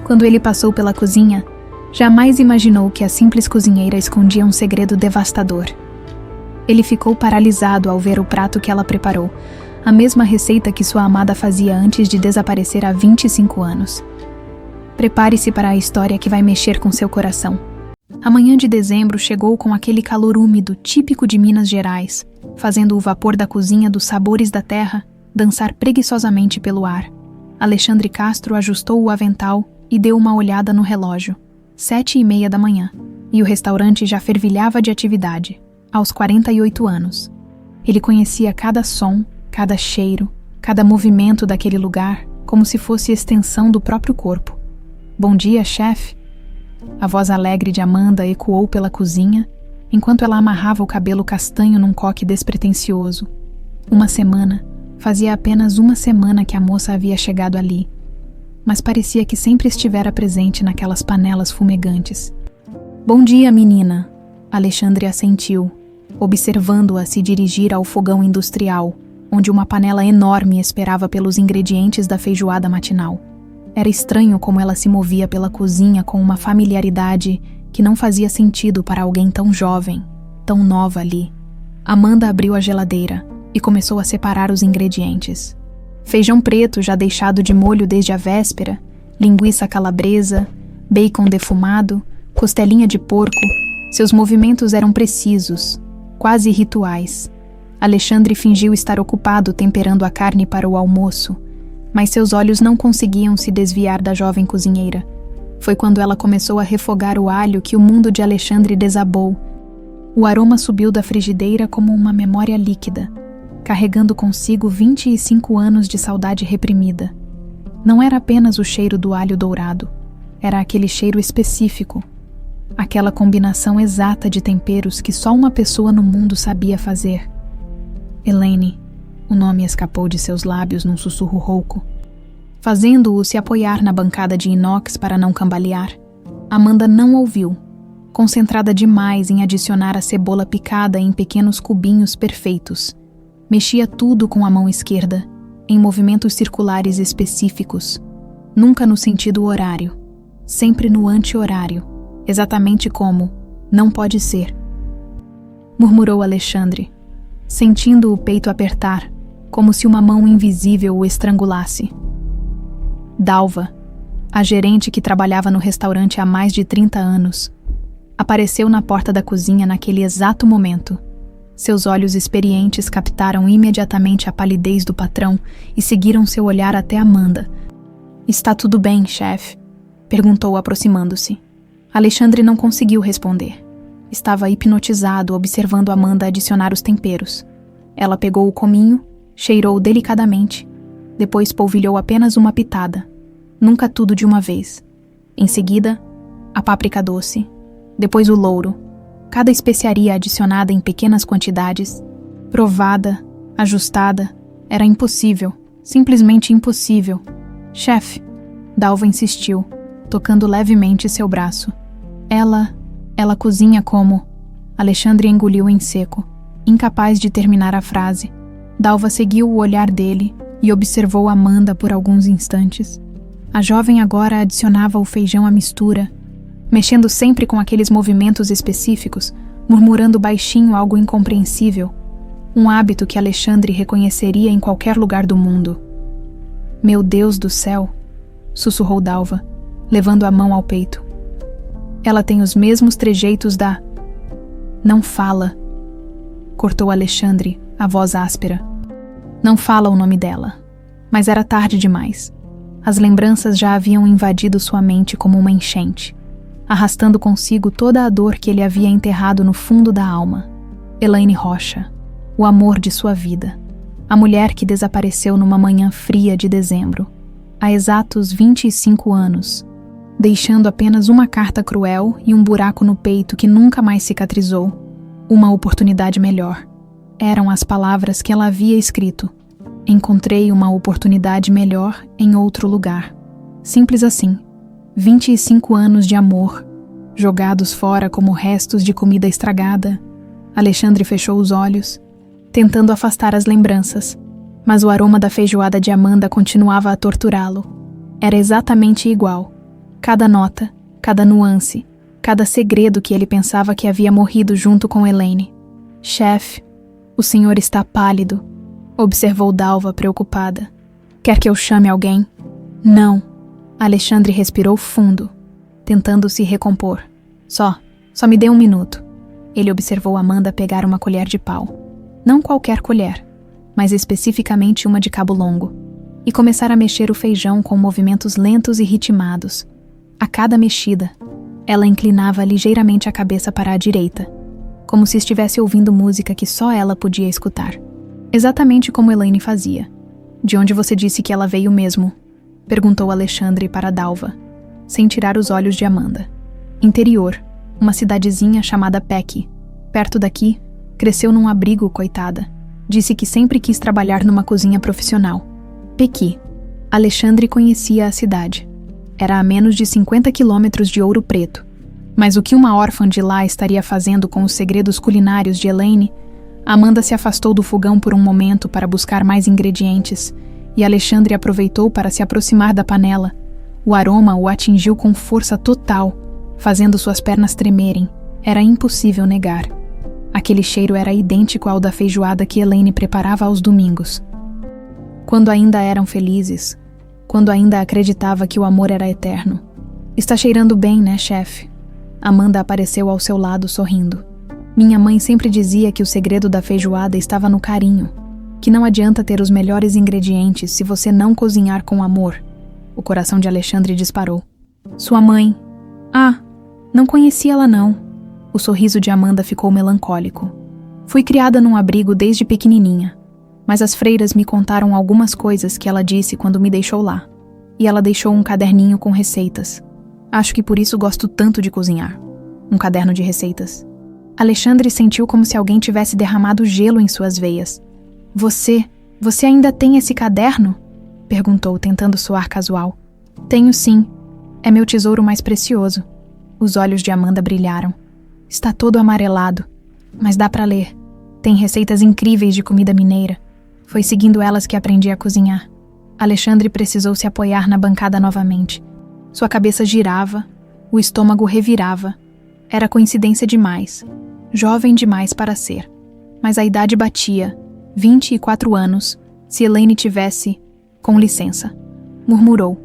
Quando ele passou pela cozinha, jamais imaginou que a simples cozinheira escondia um segredo devastador. Ele ficou paralisado ao ver o prato que ela preparou, a mesma receita que sua amada fazia antes de desaparecer há 25 anos. Prepare-se para a história que vai mexer com seu coração. A manhã de dezembro chegou com aquele calor úmido típico de Minas Gerais, fazendo o vapor da cozinha dos sabores da terra dançar preguiçosamente pelo ar. Alexandre Castro ajustou o avental e deu uma olhada no relógio. 7h30 da manhã, e o restaurante já fervilhava de atividade, aos 48 anos. Ele conhecia cada som, cada cheiro, cada movimento daquele lugar, como se fosse extensão do próprio corpo. "Bom dia, chefe." A voz alegre de Amanda ecoou pela cozinha, enquanto ela amarrava o cabelo castanho num coque despretensioso. Fazia apenas uma semana que a moça havia chegado ali, mas parecia que sempre estivera presente naquelas panelas fumegantes. "Bom dia, menina." Alexandre assentiu, observando-a se dirigir ao fogão industrial, onde uma panela enorme esperava pelos ingredientes da feijoada matinal. Era estranho como ela se movia pela cozinha com uma familiaridade que não fazia sentido para alguém tão jovem, tão nova ali. Amanda abriu a geladeira e começou a separar os ingredientes. Feijão preto já deixado de molho desde a véspera, linguiça calabresa, bacon defumado, costelinha de porco. Seus movimentos eram precisos, quase rituais. Alexandre fingiu estar ocupado temperando a carne para o almoço, mas seus olhos não conseguiam se desviar da jovem cozinheira. Foi quando ela começou a refogar o alho que o mundo de Alexandre desabou. O aroma subiu da frigideira como uma memória líquida, carregando consigo 25 anos de saudade reprimida. Não era apenas o cheiro do alho dourado, era aquele cheiro específico, aquela combinação exata de temperos que só uma pessoa no mundo sabia fazer. Elaine, o nome escapou de seus lábios num sussurro rouco, fazendo-o se apoiar na bancada de inox para não cambalear. Amanda não ouviu, concentrada demais em adicionar a cebola picada em pequenos cubinhos perfeitos. Mexia tudo com a mão esquerda, em movimentos circulares específicos, nunca no sentido horário, sempre no anti-horário, exatamente como "não pode ser", murmurou Alexandre, sentindo o peito apertar, como se uma mão invisível o estrangulasse. Dalva, a gerente que trabalhava no restaurante há mais de 30 anos, apareceu na porta da cozinha naquele exato momento. Seus olhos experientes captaram imediatamente a palidez do patrão e seguiram seu olhar até Amanda. "Está tudo bem, chefe?" perguntou aproximando-se. Alexandre não conseguiu responder. Estava hipnotizado observando Amanda adicionar os temperos. Ela pegou o cominho, cheirou delicadamente, depois polvilhou apenas uma pitada, nunca tudo de uma vez. Em seguida, a páprica doce, depois o louro, cada especiaria adicionada em pequenas quantidades, provada, ajustada. Era impossível, simplesmente impossível. "Chefe", Dalva insistiu, tocando levemente seu braço. Ela cozinha como..." Alexandre engoliu em seco, incapaz de terminar a frase. Dalva seguiu o olhar dele e observou Amanda por alguns instantes. A jovem agora adicionava o feijão à mistura, mexendo sempre com aqueles movimentos específicos, murmurando baixinho algo incompreensível, um hábito que Alexandre reconheceria em qualquer lugar do mundo. "Meu Deus do céu", sussurrou Dalva, levando a mão ao peito. "Ela tem os mesmos trejeitos da..." "Não fala", cortou Alexandre, a voz áspera. "Não fala o nome dela." Mas era tarde demais. As lembranças já haviam invadido sua mente como uma enchente, arrastando consigo toda a dor que ele havia enterrado no fundo da alma. Elaine Rocha, o amor de sua vida, a mulher que desapareceu numa manhã fria de dezembro, há exatos 25 anos, deixando apenas uma carta cruel e um buraco no peito que nunca mais cicatrizou. Uma oportunidade melhor. Eram as palavras que ela havia escrito. Encontrei uma oportunidade melhor em outro lugar. Simples assim. 25 anos de amor, jogados fora como restos de comida estragada. Alexandre fechou os olhos, tentando afastar as lembranças, mas o aroma da feijoada de Amanda continuava a torturá-lo. Era exatamente igual. Cada nota, cada nuance, cada segredo que ele pensava que havia morrido junto com Elaine. Chefe, o senhor está pálido, observou Dalva preocupada. Quer que eu chame alguém? Não. Alexandre respirou fundo, tentando se recompor. Só me dê 1 minuto. Ele observou Amanda pegar uma colher de pau. Não qualquer colher, mas especificamente uma de cabo longo, e começar a mexer o feijão com movimentos lentos e ritmados. A cada mexida, ela inclinava ligeiramente a cabeça para a direita, como se estivesse ouvindo música que só ela podia escutar. Exatamente como Elaine fazia. De onde você disse que ela veio mesmo? Perguntou Alexandre para Dalva, sem tirar os olhos de Amanda. Interior, uma cidadezinha chamada Peck. Perto daqui, cresceu num abrigo, coitada. Disse que sempre quis trabalhar numa cozinha profissional. Pequi. Alexandre conhecia a cidade. Era a menos de 50 quilômetros de Ouro Preto. Mas o que uma órfã de lá estaria fazendo com os segredos culinários de Elaine? Amanda se afastou do fogão por um momento para buscar mais ingredientes, e Alexandre aproveitou para se aproximar da panela. O aroma o atingiu com força total, fazendo suas pernas tremerem. Era impossível negar. Aquele cheiro era idêntico ao da feijoada que Elaine preparava aos domingos. Quando ainda eram felizes, quando ainda acreditava que o amor era eterno. Está cheirando bem, né, chefe? Amanda apareceu ao seu lado sorrindo. Minha mãe sempre dizia que o segredo da feijoada estava no carinho, que não adianta ter os melhores ingredientes se você não cozinhar com amor. O coração de Alexandre disparou. Sua mãe? Ah, não conhecia ela não. O sorriso de Amanda ficou melancólico. Fui criada num abrigo desde pequenininha, mas as freiras me contaram algumas coisas que ela disse quando me deixou lá. E ela deixou um caderninho com receitas. Acho que por isso gosto tanto de cozinhar. Um caderno de receitas. Alexandre sentiu como se alguém tivesse derramado gelo em suas veias. Você ainda tem esse caderno? Perguntou, tentando soar casual. Tenho sim. É meu tesouro mais precioso. Os olhos de Amanda brilharam. Está todo amarelado, mas dá para ler. Tem receitas incríveis de comida mineira. Foi seguindo elas que aprendi a cozinhar. Alexandre precisou se apoiar na bancada novamente. Sua cabeça girava, o estômago revirava. Era coincidência demais. Jovem demais para ser. Mas a idade batia. 24 anos, se Elaine tivesse... Com licença. Murmurou,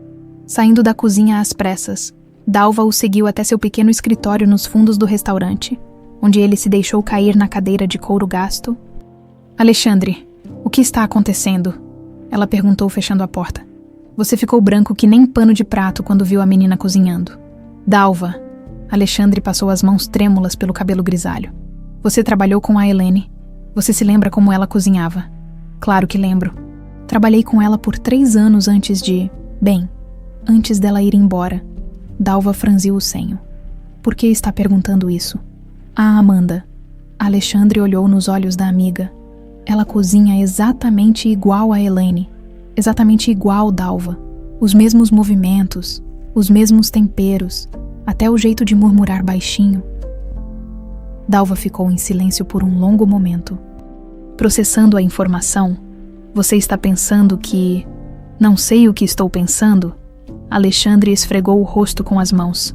saindo da cozinha às pressas. Dalva o seguiu até seu pequeno escritório nos fundos do restaurante, onde ele se deixou cair na cadeira de couro gasto. Alexandre, o que está acontecendo? Ela perguntou, fechando a porta. Você ficou branco que nem pano de prato quando viu a menina cozinhando. Dalva. Alexandre passou as mãos trêmulas pelo cabelo grisalho. Você trabalhou com a Elaine. Você se lembra como ela cozinhava? Claro que lembro. Trabalhei com ela por 3 anos antes de... Bem, antes dela ir embora. Dalva franziu o senho. Por que está perguntando isso? Ah, Amanda. Alexandre olhou nos olhos da amiga. Ela cozinha exatamente igual a Elaine. Exatamente igual, Dalva. Os mesmos movimentos, os mesmos temperos, até o jeito de murmurar baixinho. Dalva ficou em silêncio por um longo momento. Processando a informação, você está pensando que... Não sei o que estou pensando? Alexandre esfregou o rosto com as mãos.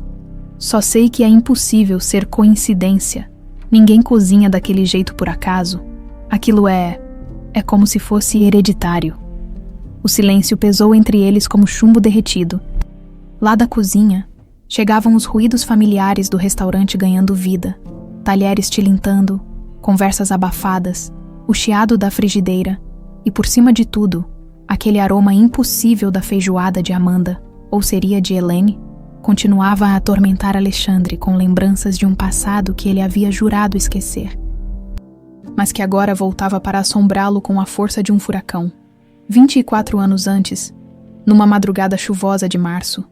Só sei que é impossível ser coincidência. Ninguém cozinha daquele jeito por acaso. Aquilo é como se fosse hereditário. O silêncio pesou entre eles como chumbo derretido. Lá da cozinha, chegavam os ruídos familiares do restaurante ganhando vida. Talheres tilintando, conversas abafadas, o chiado da frigideira e, por cima de tudo, aquele aroma impossível da feijoada de Amanda, ou seria de Elaine, continuava a atormentar Alexandre com lembranças de um passado que ele havia jurado esquecer, mas que agora voltava para assombrá-lo com a força de um furacão. 24 anos antes, numa madrugada chuvosa de março,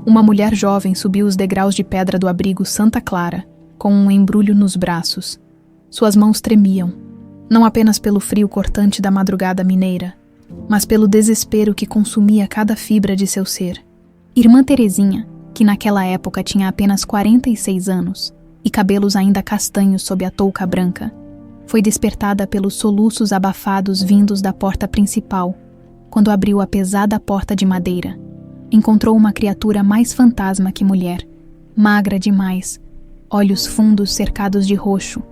uma mulher jovem subiu os degraus de pedra do abrigo Santa Clara, com um embrulho nos braços. Suas mãos tremiam, não apenas pelo frio cortante da madrugada mineira, mas pelo desespero que consumia cada fibra de seu ser. Irmã Terezinha, que naquela época tinha apenas 46 anos e cabelos ainda castanhos sob a touca branca, foi despertada pelos soluços abafados vindos da porta principal, quando abriu a pesada porta de madeira. encontrou uma criatura mais fantasma que mulher, magra demais, olhos fundos cercados de roxo,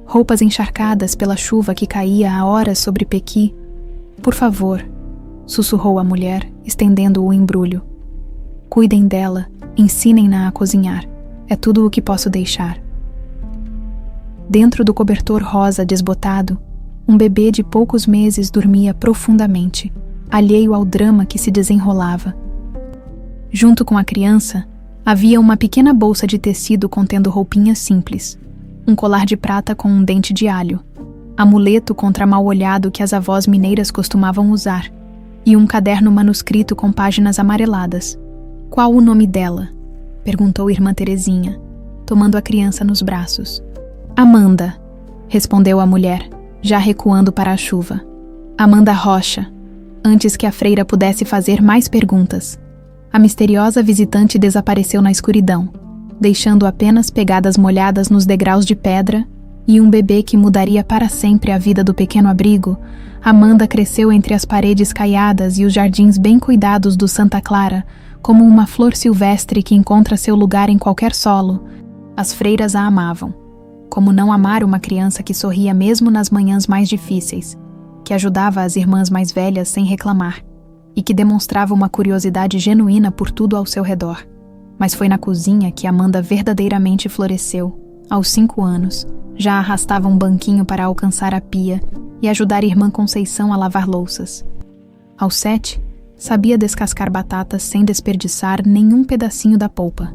roupas encharcadas pela chuva que caía há horas sobre Pequi. Por favor, sussurrou a mulher, estendendo o embrulho. Cuidem dela, ensinem-na a cozinhar. É tudo o que posso deixar. Dentro do cobertor rosa desbotado, um bebê de poucos meses dormia profundamente, alheio ao drama que se desenrolava. Junto com a criança, havia uma pequena bolsa de tecido contendo roupinhas simples, um colar de prata com um dente de alho, amuleto contra mal-olhado que as avós mineiras costumavam usar, e um caderno manuscrito com páginas amareladas. Qual o nome dela? Perguntou irmã Terezinha, tomando a criança nos braços. Amanda, respondeu a mulher, já recuando para a chuva. Amanda Rocha, antes que a freira pudesse fazer mais perguntas. A misteriosa visitante desapareceu na escuridão, deixando apenas pegadas molhadas nos degraus de pedra e um bebê que mudaria para sempre a vida do pequeno abrigo. Amanda cresceu entre as paredes caiadas e os jardins bem cuidados do Santa Clara, como uma flor silvestre que encontra seu lugar em qualquer solo. As freiras a amavam. Como não amar uma criança que sorria mesmo nas manhãs mais difíceis, que ajudava as irmãs mais velhas sem reclamar, e que demonstrava uma curiosidade genuína por tudo ao seu redor. Mas foi na cozinha que Amanda verdadeiramente floresceu. Aos 5 anos, já arrastava um banquinho para alcançar a pia e ajudar a irmã Conceição a lavar louças. Aos 7, sabia descascar batatas sem desperdiçar nenhum pedacinho da polpa.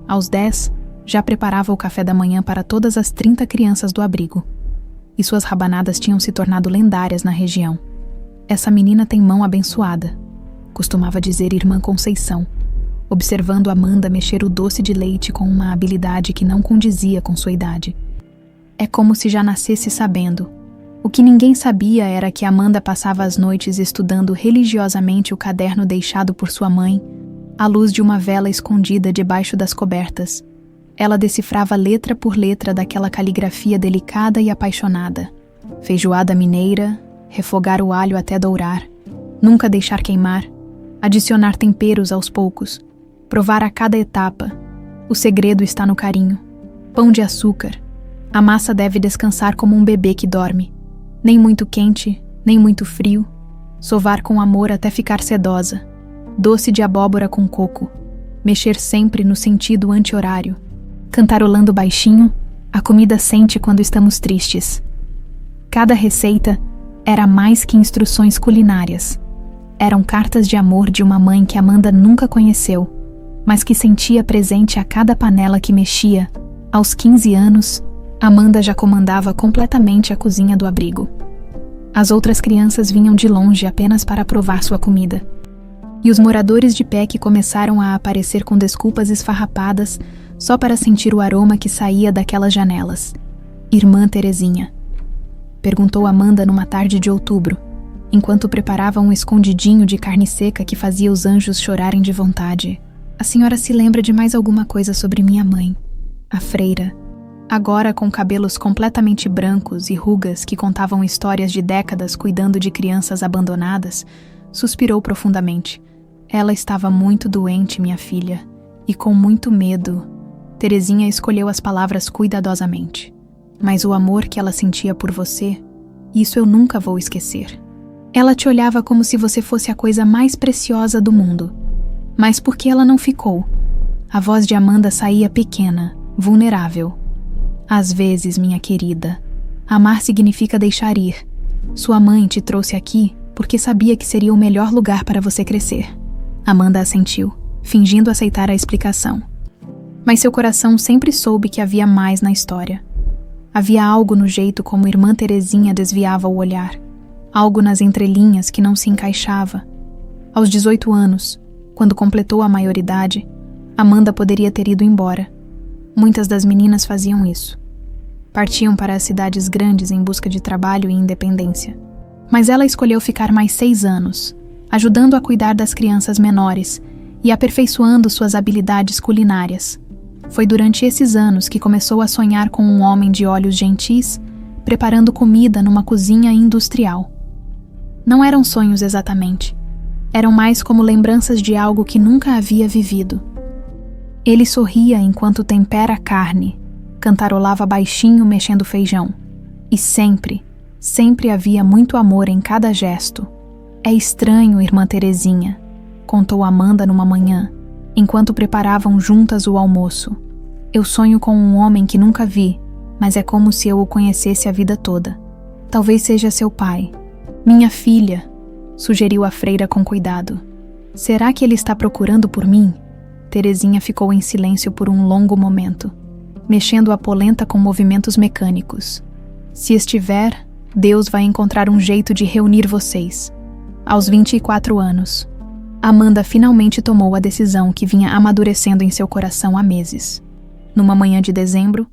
Aos 10, já preparava o café da manhã para todas as 30 crianças do abrigo. E suas rabanadas tinham se tornado lendárias na região. Essa menina tem mão abençoada, costumava dizer irmã Conceição, observando Amanda mexer o doce de leite com uma habilidade que não condizia com sua idade. É como se já nascesse sabendo. O que ninguém sabia era que Amanda passava as noites estudando religiosamente o caderno deixado por sua mãe, à luz de uma vela escondida debaixo das cobertas. Ela decifrava letra por letra daquela caligrafia delicada e apaixonada. Feijoada mineira, refogar o alho até dourar, nunca deixar queimar, adicionar temperos aos poucos, provar a cada etapa. O segredo está no carinho. Pão de açúcar. A massa deve descansar como um bebê que dorme. Nem muito quente, nem muito frio. Sovar com amor até ficar sedosa. Doce de abóbora com coco. Mexer sempre no sentido anti-horário. Cantarolando baixinho, a comida sente quando estamos tristes. Cada receita era mais que instruções culinárias. Eram cartas de amor de uma mãe que Amanda nunca conheceu, mas que sentia presente a cada panela que mexia. Aos 15 anos, Amanda já comandava completamente a cozinha do abrigo. As outras crianças vinham de longe apenas para provar sua comida. E os moradores de Pequi começaram a aparecer com desculpas esfarrapadas só para sentir o aroma que saía daquelas janelas. Irmã Terezinha, perguntou Amanda numa tarde de outubro, enquanto preparava um escondidinho de carne seca que fazia os anjos chorarem de vontade. A senhora se lembra de mais alguma coisa sobre minha mãe? A freira, agora com cabelos completamente brancos e rugas que contavam histórias de décadas cuidando de crianças abandonadas, suspirou profundamente. Ela estava muito doente, minha filha, e com muito medo. Terezinha escolheu as palavras cuidadosamente. Mas o amor que ela sentia por você, isso eu nunca vou esquecer. Ela te olhava como se você fosse a coisa mais preciosa do mundo. Mas por que ela não ficou? A voz de Amanda saía pequena, vulnerável. Às vezes, minha querida, amar significa deixar ir. Sua mãe te trouxe aqui porque sabia que seria o melhor lugar para você crescer. Amanda assentiu, fingindo aceitar a explicação. Mas seu coração sempre soube que havia mais na história. Havia algo no jeito como irmã Terezinha desviava o olhar. Algo nas entrelinhas que não se encaixava. Aos 18 anos, quando completou a maioridade, Amanda poderia ter ido embora. Muitas das meninas faziam isso. Partiam para as cidades grandes em busca de trabalho e independência. Mas ela escolheu ficar mais 6 anos, ajudando a cuidar das crianças menores e aperfeiçoando suas habilidades culinárias. Foi durante esses anos que começou a sonhar com um homem de olhos gentis, preparando comida numa cozinha industrial. Não eram sonhos exatamente. Eram mais como lembranças de algo que nunca havia vivido. Ele sorria enquanto tempera a carne, cantarolava baixinho mexendo feijão. E sempre havia muito amor em cada gesto. É estranho, irmã Terezinha, contou Amanda numa manhã, enquanto preparavam juntas o almoço. Eu sonho com um homem que nunca vi, mas é como se eu o conhecesse a vida toda. Talvez seja seu pai. Minha filha, sugeriu a freira com cuidado. Será que ele está procurando por mim? Terezinha ficou em silêncio por um longo momento, mexendo a polenta com movimentos mecânicos. Se estiver, Deus vai encontrar um jeito de reunir vocês. Aos 24 anos, Amanda finalmente tomou a decisão que vinha amadurecendo em seu coração há meses. Numa manhã de dezembro,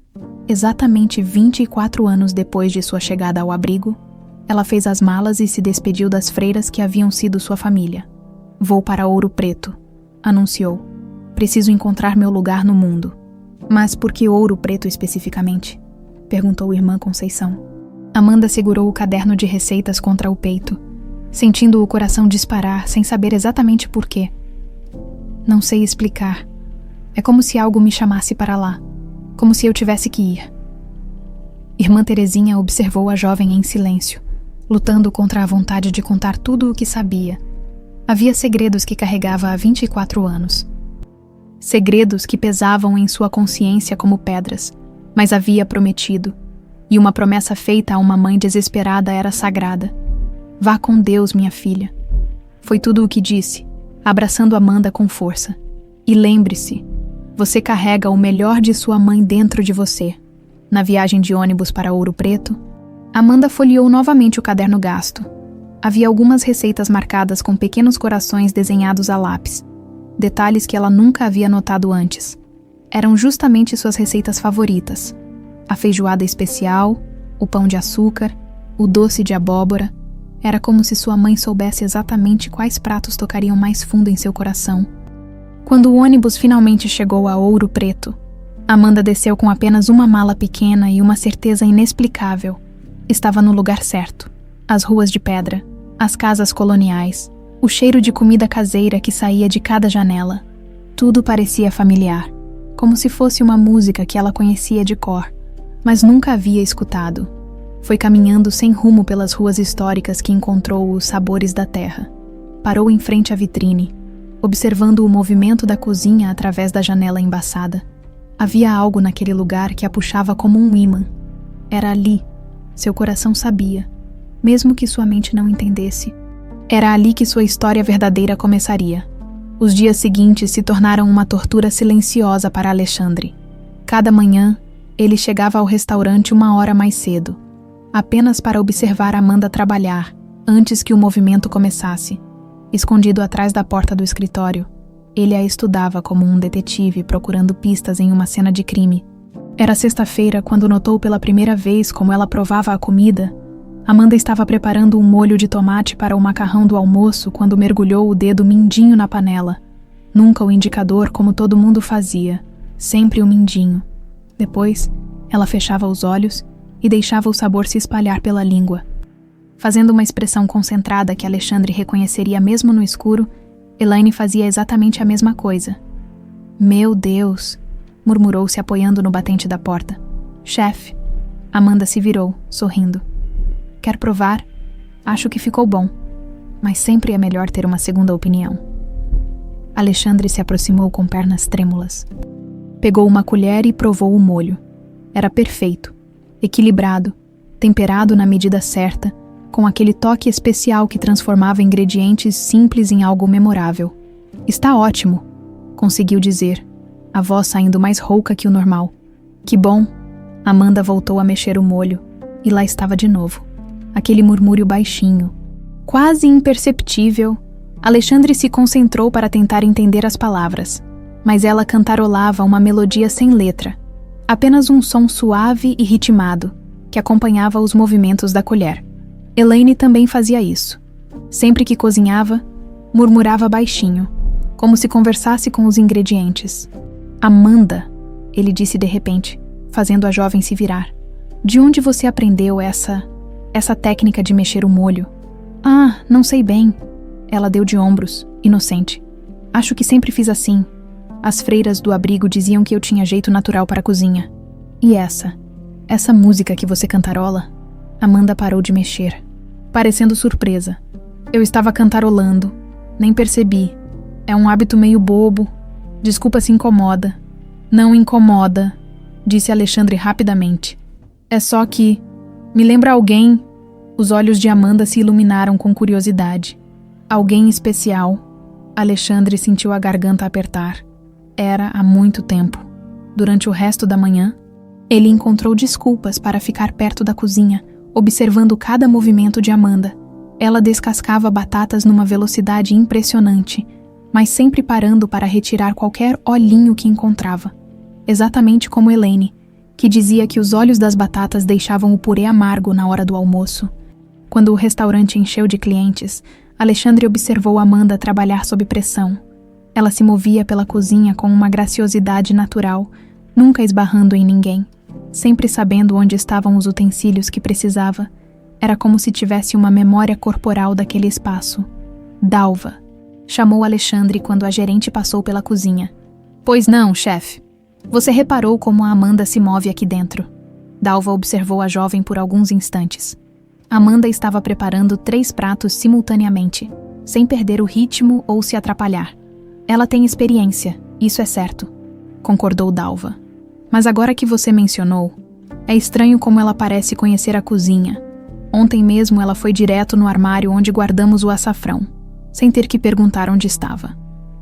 exatamente 24 anos depois de sua chegada ao abrigo, ela fez as malas e se despediu das freiras que haviam sido sua família. Vou para Ouro Preto, anunciou. Preciso encontrar meu lugar no mundo. Mas por que Ouro Preto especificamente? Perguntou irmã Conceição. Amanda segurou o caderno de receitas contra o peito, sentindo o coração disparar sem saber exatamente por quê. Não sei explicar. É como se algo me chamasse para lá, como se eu tivesse que ir. Irmã Terezinha observou a jovem em silêncio, lutando contra a vontade de contar tudo o que sabia. Havia segredos que carregava há 24 anos. Segredos que pesavam em sua consciência como pedras, mas havia prometido, e uma promessa feita a uma mãe desesperada era sagrada. Vá com Deus, minha filha. Foi tudo o que disse, abraçando Amanda com força. E lembre-se, você carrega o melhor de sua mãe dentro de você. Na viagem de ônibus para Ouro Preto, Amanda folheou novamente o caderno gasto. Havia algumas receitas marcadas com pequenos corações desenhados a lápis, detalhes que ela nunca havia notado antes. Eram justamente suas receitas favoritas: a feijoada especial, o pão de açúcar, o doce de abóbora. Era como se sua mãe soubesse exatamente quais pratos tocariam mais fundo em seu coração. Quando o ônibus finalmente chegou a Ouro Preto, Amanda desceu com apenas uma mala pequena e uma certeza inexplicável. Estava no lugar certo. As ruas de pedra, as casas coloniais, o cheiro de comida caseira que saía de cada janela. Tudo parecia familiar, como se fosse uma música que ela conhecia de cor, mas nunca havia escutado. Foi caminhando sem rumo pelas ruas históricas que encontrou os sabores da terra. Parou em frente à vitrine, observando o movimento da cozinha através da janela embaçada. Havia algo naquele lugar que a puxava como um ímã. Era ali, seu coração sabia, mesmo que sua mente não entendesse. Era ali que sua história verdadeira começaria. Os dias seguintes se tornaram uma tortura silenciosa para Alexandre. Cada manhã, ele chegava ao restaurante 1 hora mais cedo, apenas para observar Amanda trabalhar, antes que o movimento começasse. Escondido atrás da porta do escritório, ele a estudava como um detetive procurando pistas em uma cena de crime. Era sexta-feira quando notou pela primeira vez como ela provava a comida. Amanda estava preparando um molho de tomate para o macarrão do almoço quando mergulhou o dedo mindinho na panela. Nunca o indicador como todo mundo fazia, sempre o mindinho. Depois, ela fechava os olhos e deixava o sabor se espalhar pela língua. Fazendo uma expressão concentrada que Alexandre reconheceria mesmo no escuro, Elaine fazia exatamente a mesma coisa. Meu Deus, murmurou se apoiando no batente da porta. Chefe. Amanda se virou, sorrindo. Quer provar? Acho que ficou bom, mas sempre é melhor ter uma segunda opinião. Alexandre se aproximou com pernas trêmulas. Pegou uma colher e provou o molho. Era perfeito, equilibrado, temperado na medida certa, com aquele toque especial que transformava ingredientes simples em algo memorável. Está ótimo, conseguiu dizer, a voz saindo mais rouca que o normal. Que bom! Amanda voltou a mexer o molho, e lá estava de novo. Aquele murmúrio baixinho, quase imperceptível. Alexandre se concentrou para tentar entender as palavras, mas ela cantarolava uma melodia sem letra, apenas um som suave e ritmado, que acompanhava os movimentos da colher. Elaine também fazia isso. Sempre que cozinhava, murmurava baixinho, como se conversasse com os ingredientes. Amanda, ele disse de repente, fazendo a jovem se virar. De onde você aprendeu essa técnica de mexer o molho? Ah, não sei bem. Ela deu de ombros, inocente. Acho que sempre fiz assim. As freiras do abrigo diziam que eu tinha jeito natural para a cozinha. E essa música que você cantarola? Amanda parou de mexer, parecendo surpresa. Eu estava cantarolando. Nem percebi. É um hábito meio bobo. Desculpa se incomoda. Não incomoda, disse Alexandre rapidamente. É só que... me lembra alguém. Os olhos de Amanda se iluminaram com curiosidade. Alguém especial. Alexandre sentiu a garganta apertar. Era há muito tempo. Durante o resto da manhã, ele encontrou desculpas para ficar perto da cozinha, observando cada movimento de Amanda. Ela descascava batatas numa velocidade impressionante, mas sempre parando para retirar qualquer olhinho que encontrava. Exatamente como Elaine, que dizia que os olhos das batatas deixavam o purê amargo na hora do almoço. Quando o restaurante encheu de clientes, Alexandre observou Amanda trabalhar sob pressão. Ela se movia pela cozinha com uma graciosidade natural, nunca esbarrando em ninguém, sempre sabendo onde estavam os utensílios que precisava. Era como se tivesse uma memória corporal daquele espaço. Dalva, chamou Alexandre quando a gerente passou pela cozinha. Pois não, chefe. Você reparou como a Amanda se move aqui dentro? Dalva observou a jovem por alguns instantes. Amanda estava preparando 3 pratos simultaneamente, sem perder o ritmo ou se atrapalhar. Ela tem experiência, isso é certo, concordou Dalva. Mas agora que você mencionou, é estranho como ela parece conhecer a cozinha. Ontem mesmo ela foi direto no armário onde guardamos o açafrão, sem ter que perguntar onde estava.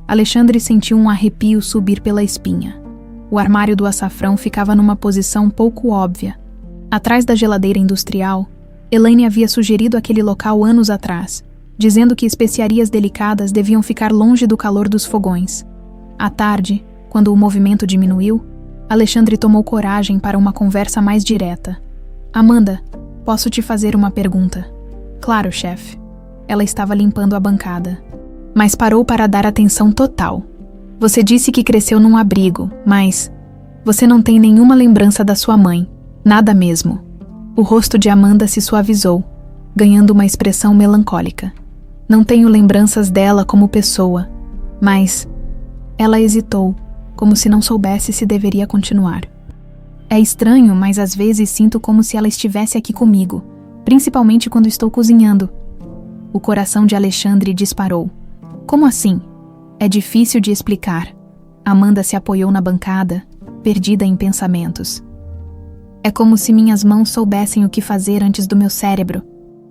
Alexandre sentiu um arrepio subir pela espinha. O armário do açafrão ficava numa posição pouco óbvia. Atrás da geladeira industrial, Elaine havia sugerido aquele local anos atrás, dizendo que especiarias delicadas deviam ficar longe do calor dos fogões. À tarde, quando o movimento diminuiu, Alexandre tomou coragem para uma conversa mais direta. Amanda, posso te fazer uma pergunta? Claro, chefe. Ela estava limpando a bancada, mas parou para dar atenção total. Você disse que cresceu num abrigo, mas você não tem nenhuma lembrança da sua mãe, nada mesmo. O rosto de Amanda se suavizou, ganhando uma expressão melancólica. Não tenho lembranças dela como pessoa, mas... Ela hesitou, como se não soubesse se deveria continuar. É estranho, mas às vezes sinto como se ela estivesse aqui comigo, principalmente quando estou cozinhando. O coração de Alexandre disparou. Como assim? É difícil de explicar. Amanda se apoiou na bancada, perdida em pensamentos. É como se minhas mãos soubessem o que fazer antes do meu cérebro.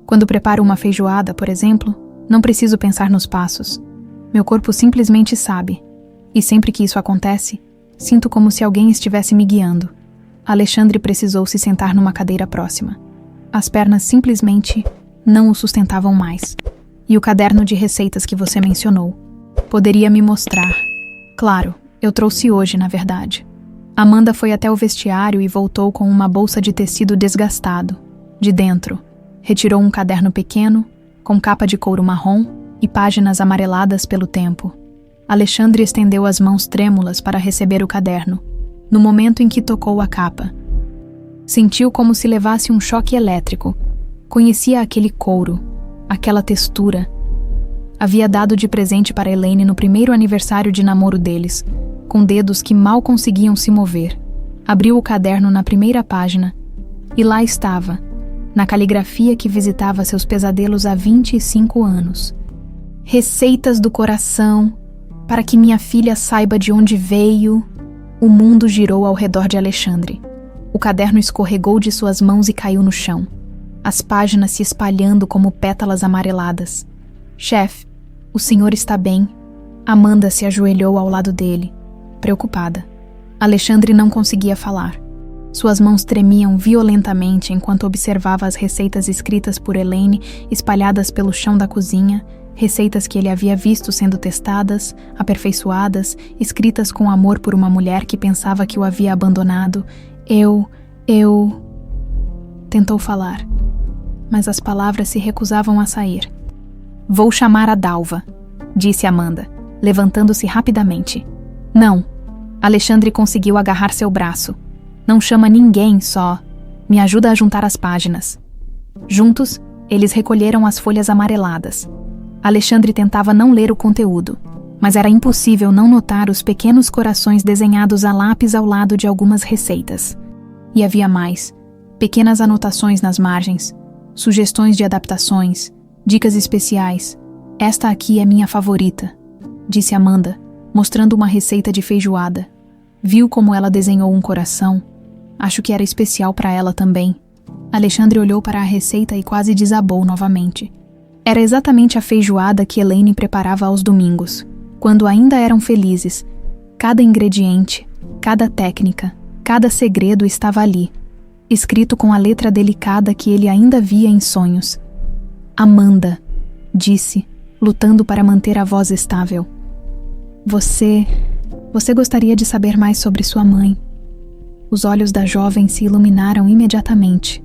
Quando preparo uma feijoada, por exemplo, não preciso pensar nos passos. Meu corpo simplesmente sabe. E sempre que isso acontece, sinto como se alguém estivesse me guiando. Alexandre precisou se sentar numa cadeira próxima. As pernas simplesmente não o sustentavam mais. E o caderno de receitas que você mencionou. Poderia me mostrar. Claro, eu trouxe hoje, na verdade. Amanda foi até o vestiário e voltou com uma bolsa de tecido desgastado. De dentro, retirou um caderno pequeno, com capa de couro marrom e páginas amareladas pelo tempo. Alexandre estendeu as mãos trêmulas para receber o caderno, no momento em que tocou a capa. Sentiu como se levasse um choque elétrico. Conhecia aquele couro, aquela textura. Havia dado de presente para Elaine no primeiro aniversário de namoro deles, com dedos que mal conseguiam se mover. Abriu o caderno na primeira página, e lá estava, na caligrafia que visitava seus pesadelos há 25 anos. Receitas do coração, para que minha filha saiba de onde veio. O mundo girou ao redor de Alexandre. O caderno escorregou de suas mãos e caiu no chão, as páginas se espalhando como pétalas amareladas. Chefe, o senhor está bem? Amanda se ajoelhou ao lado dele, preocupada. Alexandre não conseguia falar. Suas mãos tremiam violentamente enquanto observava as receitas escritas por Elaine espalhadas pelo chão da cozinha, receitas que ele havia visto sendo testadas, aperfeiçoadas, escritas com amor por uma mulher que pensava que o havia abandonado. Eu... Tentou falar, mas as palavras se recusavam a sair. Vou chamar a Dalva, disse Amanda, levantando-se rapidamente. Não. Alexandre conseguiu agarrar seu braço. Não chama ninguém, só. Me ajuda a juntar as páginas. Juntos, eles recolheram as folhas amareladas. Alexandre tentava não ler o conteúdo, mas era impossível não notar os pequenos corações desenhados a lápis ao lado de algumas receitas. E havia mais: pequenas anotações nas margens, sugestões de adaptações, dicas especiais. Esta aqui é minha favorita, disse Amanda, mostrando uma receita de feijoada. Viu como ela desenhou um coração? Acho que era especial para ela também. Alexandre olhou para a receita e quase desabou novamente. Era exatamente a feijoada que Elaine preparava aos domingos, quando ainda eram felizes. Cada ingrediente, cada técnica, cada segredo estava ali, escrito com a letra delicada que ele ainda via em sonhos. Amanda, disse, lutando para manter a voz estável. Você gostaria de saber mais sobre sua mãe. Os olhos da jovem se iluminaram imediatamente.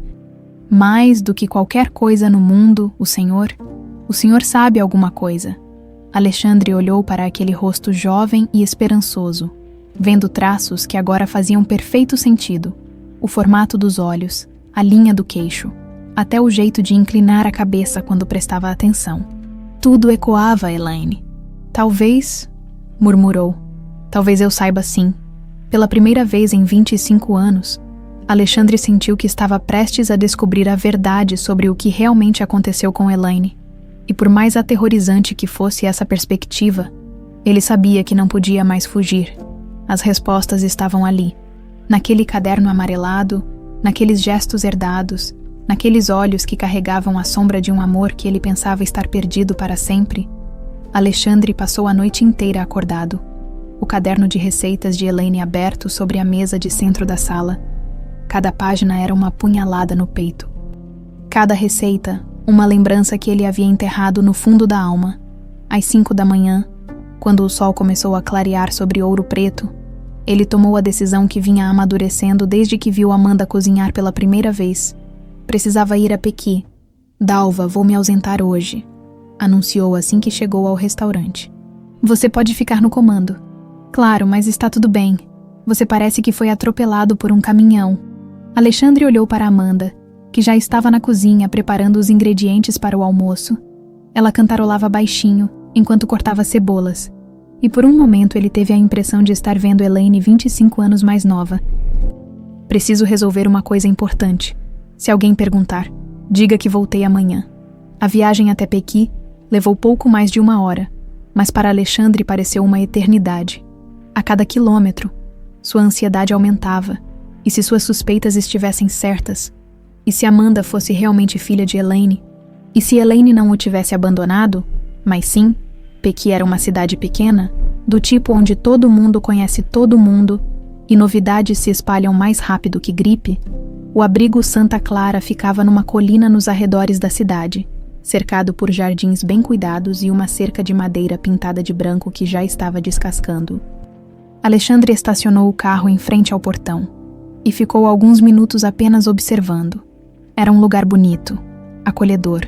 Mais do que qualquer coisa no mundo, o senhor sabe alguma coisa. Alexandre olhou para aquele rosto jovem e esperançoso, vendo traços que agora faziam perfeito sentido. O formato dos olhos, a linha do queixo, até o jeito de inclinar a cabeça quando prestava atenção. Tudo ecoava a Elaine. Talvez, murmurou, talvez eu saiba sim. Pela primeira vez em 25 anos, Alexandre sentiu que estava prestes a descobrir a verdade sobre o que realmente aconteceu com Elaine. E por mais aterrorizante que fosse essa perspectiva, ele sabia que não podia mais fugir. As respostas estavam ali, naquele caderno amarelado, naqueles gestos herdados, naqueles olhos que carregavam a sombra de um amor que ele pensava estar perdido para sempre. Alexandre passou a noite inteira acordado, o caderno de receitas de Elaine aberto sobre a mesa de centro da sala. Cada página era uma punhalada no peito. Cada receita, uma lembrança que ele havia enterrado no fundo da alma. Às 5 da manhã, quando o sol começou a clarear sobre Ouro Preto, ele tomou a decisão que vinha amadurecendo desde que viu Amanda cozinhar pela primeira vez. Precisava ir a Pequi. Dalva, vou me ausentar hoje, anunciou assim que chegou ao restaurante. Você pode ficar no comando. Claro, mas está tudo bem. Você parece que foi atropelado por um caminhão. Alexandre olhou para Amanda, que já estava na cozinha preparando os ingredientes para o almoço. Ela cantarolava baixinho, enquanto cortava cebolas. E por um momento ele teve a impressão de estar vendo Elaine 25 anos mais nova. Preciso resolver uma coisa importante. Se alguém perguntar, diga que voltei amanhã. A viagem até Pequi levou pouco mais de 1 hora, mas para Alexandre pareceu uma eternidade. A cada quilômetro, sua ansiedade aumentava, e se suas suspeitas estivessem certas, e se Amanda fosse realmente filha de Elaine, e se Elaine não o tivesse abandonado, mas sim, Pequi era uma cidade pequena, do tipo onde todo mundo conhece todo mundo, e novidades se espalham mais rápido que gripe, o abrigo Santa Clara ficava numa colina nos arredores da cidade, cercado por jardins bem cuidados e uma cerca de madeira pintada de branco que já estava descascando. Alexandre estacionou o carro em frente ao portão e ficou alguns minutos apenas observando. Era um lugar bonito, acolhedor,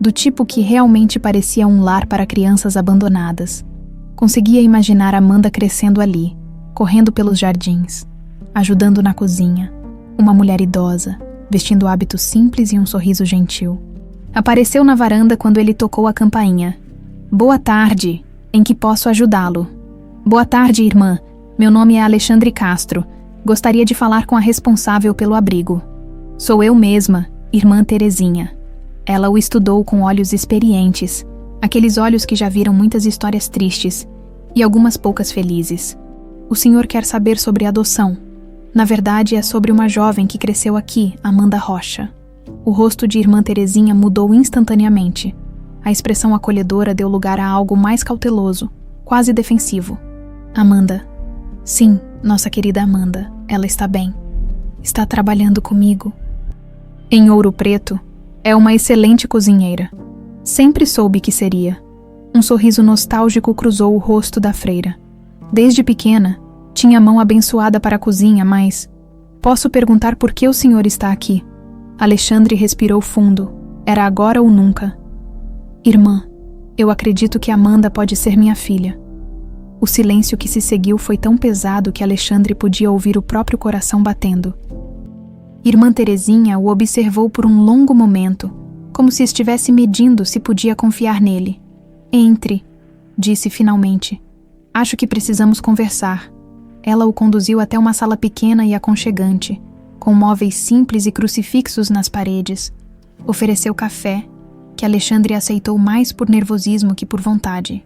do tipo que realmente parecia um lar para crianças abandonadas. Conseguia imaginar Amanda crescendo ali, correndo pelos jardins, ajudando na cozinha, uma mulher idosa, vestindo hábitos simples e um sorriso gentil. Apareceu na varanda quando ele tocou a campainha. Boa tarde, em que posso ajudá-lo? Boa tarde, irmã. Meu nome é Alexandre Castro. Gostaria de falar com a responsável pelo abrigo. Sou eu mesma, irmã Terezinha. Ela o estudou com olhos experientes, aqueles olhos que já viram muitas histórias tristes e algumas poucas felizes. O senhor quer saber sobre a adoção. Na verdade, é sobre uma jovem que cresceu aqui, Amanda Rocha. O rosto de irmã Terezinha mudou instantaneamente. A expressão acolhedora deu lugar a algo mais cauteloso, quase defensivo. Amanda. Sim, nossa querida Amanda. Ela está bem. Está trabalhando comigo. Em Ouro Preto, é uma excelente cozinheira. Sempre soube que seria. Um sorriso nostálgico cruzou o rosto da freira. Desde pequena, tinha a mão abençoada para a cozinha, mas... Posso perguntar por que o senhor está aqui? Alexandre respirou fundo. Era agora ou nunca. Irmã, eu acredito que Amanda pode ser minha filha. O silêncio que se seguiu foi tão pesado que Alexandre podia ouvir o próprio coração batendo. Irmã Terezinha o observou por um longo momento, como se estivesse medindo se podia confiar nele. Entre, disse finalmente. Acho que precisamos conversar. Ela o conduziu até uma sala pequena e aconchegante, com móveis simples e crucifixos nas paredes. Ofereceu café, que Alexandre aceitou mais por nervosismo que por vontade.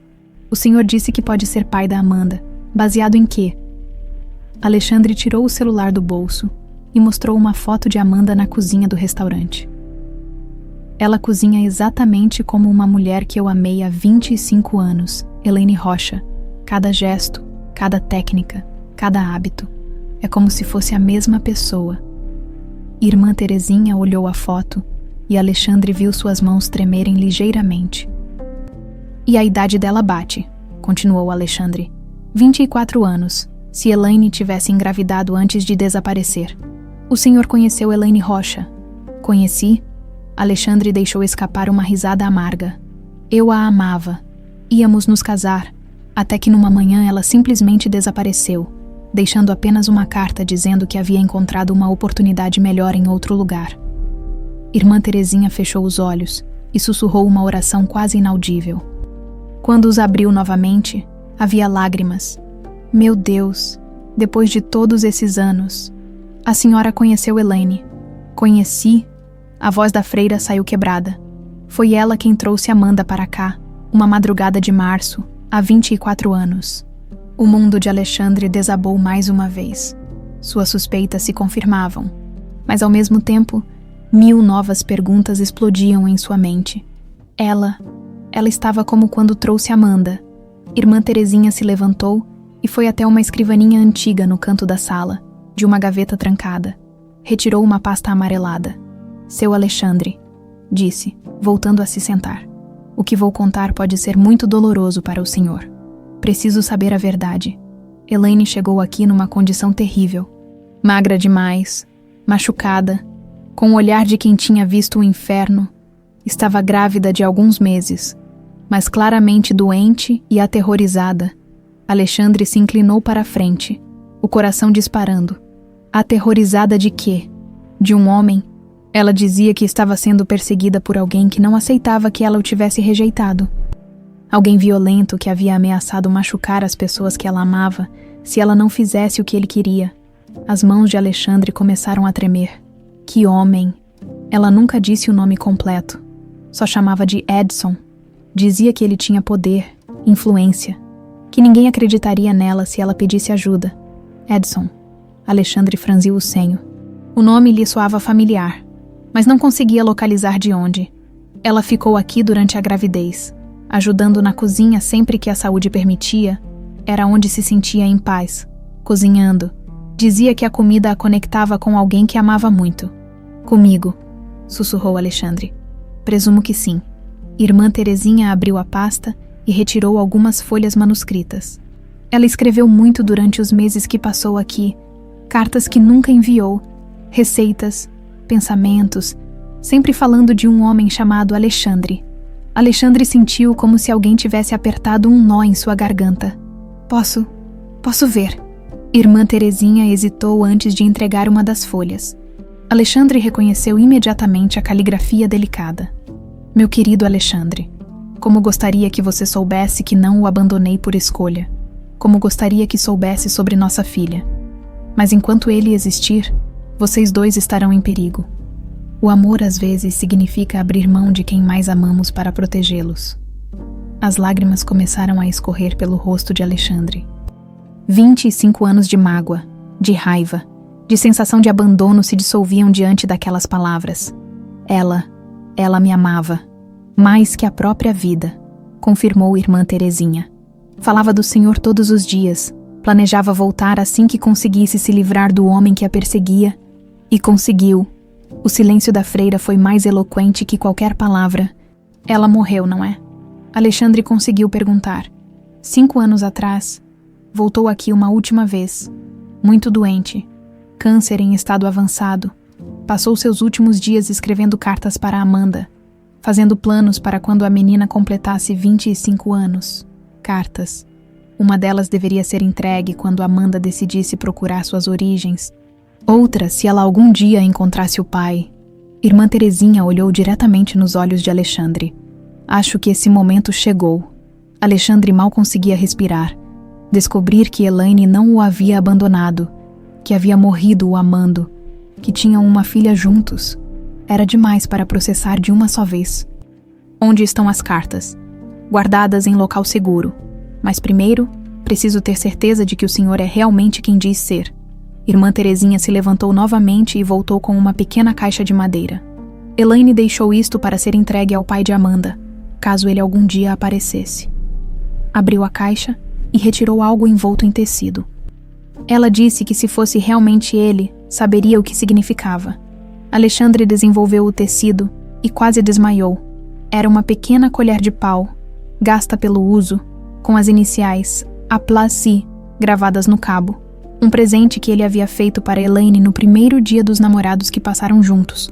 O senhor disse que pode ser pai da Amanda. Baseado em quê? Alexandre tirou o celular do bolso e mostrou uma foto de Amanda na cozinha do restaurante. Ela cozinha exatamente como uma mulher que eu amei há 25 anos, Elaine Rocha. Cada gesto, cada técnica, cada hábito. É como se fosse a mesma pessoa. Irmã Terezinha olhou a foto e Alexandre viu suas mãos tremerem ligeiramente. E a idade dela bate, continuou Alexandre. 24 anos, se Elaine tivesse engravidado antes de desaparecer. O senhor conheceu Elaine Rocha? Conheci. Alexandre deixou escapar uma risada amarga. Eu a amava. Íamos nos casar, até que numa manhã ela simplesmente desapareceu, deixando apenas uma carta dizendo que havia encontrado uma oportunidade melhor em outro lugar. Irmã Terezinha fechou os olhos e sussurrou uma oração quase inaudível. Quando os abriu novamente, havia lágrimas. Meu Deus, depois de todos esses anos, a senhora conheceu Elaine. Conheci. A voz da freira saiu quebrada. Foi ela quem trouxe Amanda para cá, uma madrugada de março, há 24 anos. O mundo de Alexandre desabou mais uma vez. Suas suspeitas se confirmavam, mas ao mesmo tempo, 1000 novas perguntas explodiam em sua mente. Ela estava como quando trouxe Amanda. Irmã Terezinha se levantou e foi até uma escrivaninha antiga no canto da sala, de uma gaveta trancada. Retirou uma pasta amarelada. Seu Alexandre, disse, voltando a se sentar. O que vou contar pode ser muito doloroso para o senhor. Preciso saber a verdade. Elaine chegou aqui numa condição terrível. Magra demais, machucada, com o olhar de quem tinha visto o inferno. Estava grávida de alguns meses, mas claramente doente e aterrorizada. Alexandre se inclinou para a frente, o coração disparando. Aterrorizada de quê? De um homem? Ela dizia que estava sendo perseguida por alguém que não aceitava que ela o tivesse rejeitado. Alguém violento que havia ameaçado machucar as pessoas que ela amava se ela não fizesse o que ele queria. As mãos de Alexandre começaram a tremer. Que homem! Ela nunca disse o nome completo. Só chamava de Edson. Dizia que ele tinha poder, influência, que ninguém acreditaria nela se ela pedisse ajuda. Edson. Alexandre franziu o senho. O nome lhe soava familiar, mas não conseguia localizar de onde. Ela ficou aqui durante a gravidez, ajudando na cozinha sempre que a saúde permitia. Era onde se sentia em paz, cozinhando. Dizia que a comida a conectava com alguém que amava muito. Comigo, sussurrou Alexandre. Presumo que sim. Irmã Terezinha abriu a pasta e retirou algumas folhas manuscritas. Ela escreveu muito durante os meses que passou aqui, cartas que nunca enviou, receitas, pensamentos, sempre falando de um homem chamado Alexandre. Alexandre sentiu como se alguém tivesse apertado um nó em sua garganta. Posso ver. Irmã Terezinha hesitou antes de entregar uma das folhas. Alexandre reconheceu imediatamente a caligrafia delicada. Meu querido Alexandre, como gostaria que você soubesse que não o abandonei por escolha. Como gostaria que soubesse sobre nossa filha. Mas enquanto ele existir, vocês dois estarão em perigo. O amor às vezes significa abrir mão de quem mais amamos para protegê-los. As lágrimas começaram a escorrer pelo rosto de Alexandre. 25 anos de mágoa, de raiva, de sensação de abandono se dissolviam diante daquelas palavras. Ela me amava, mais que a própria vida, confirmou irmã Terezinha. Falava do Senhor todos os dias, planejava voltar assim que conseguisse se livrar do homem que a perseguia, e conseguiu. O silêncio da freira foi mais eloquente que qualquer palavra. Ela morreu, não é? Alexandre conseguiu perguntar. 5 anos atrás, voltou aqui uma última vez, muito doente, câncer em estado avançado. Passou seus últimos dias escrevendo cartas para Amanda, fazendo planos para quando a menina completasse 25 anos. Cartas. Uma delas deveria ser entregue quando Amanda decidisse procurar suas origens. Outra, se ela algum dia encontrasse o pai. Irmã Terezinha olhou diretamente nos olhos de Alexandre. Acho que esse momento chegou, Alexandre mal conseguia respirar. Descobrir que Elaine não o havia abandonado, que havia morrido o amando, que tinham uma filha juntos, era demais para processar de uma só vez. Onde estão as cartas? Guardadas em local seguro. Mas primeiro, preciso ter certeza de que o senhor é realmente quem diz ser. Irmã Terezinha se levantou novamente e voltou com uma pequena caixa de madeira. Elaine deixou isto para ser entregue ao pai de Amanda, caso ele algum dia aparecesse. Abriu a caixa e retirou algo envolto em tecido. Ela disse que se fosse realmente ele, saberia o que significava. Alexandre desenvolveu o tecido e quase desmaiou. Era uma pequena colher de pau, gasta pelo uso, com as iniciais Aplaci gravadas no cabo. Um presente que ele havia feito para Elaine no primeiro dia dos namorados que passaram juntos.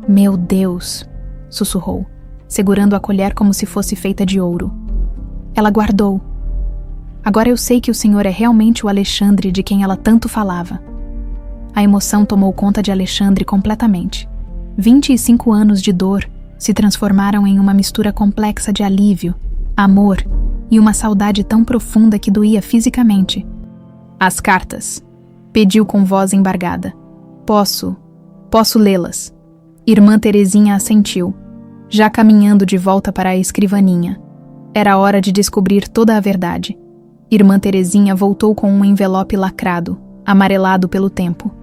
Meu Deus, sussurrou, segurando a colher como se fosse feita de ouro. Ela guardou. Agora eu sei que o senhor é realmente o Alexandre de quem ela tanto falava. A emoção tomou conta de Alexandre completamente. 25 anos de dor se transformaram em uma mistura complexa de alívio, amor e uma saudade tão profunda que doía fisicamente. As cartas. Pediu com voz embargada. Posso lê-las. Irmã Terezinha assentiu, já caminhando de volta para a escrivaninha. Era hora de descobrir toda a verdade. Irmã Terezinha voltou com um envelope lacrado, amarelado pelo tempo.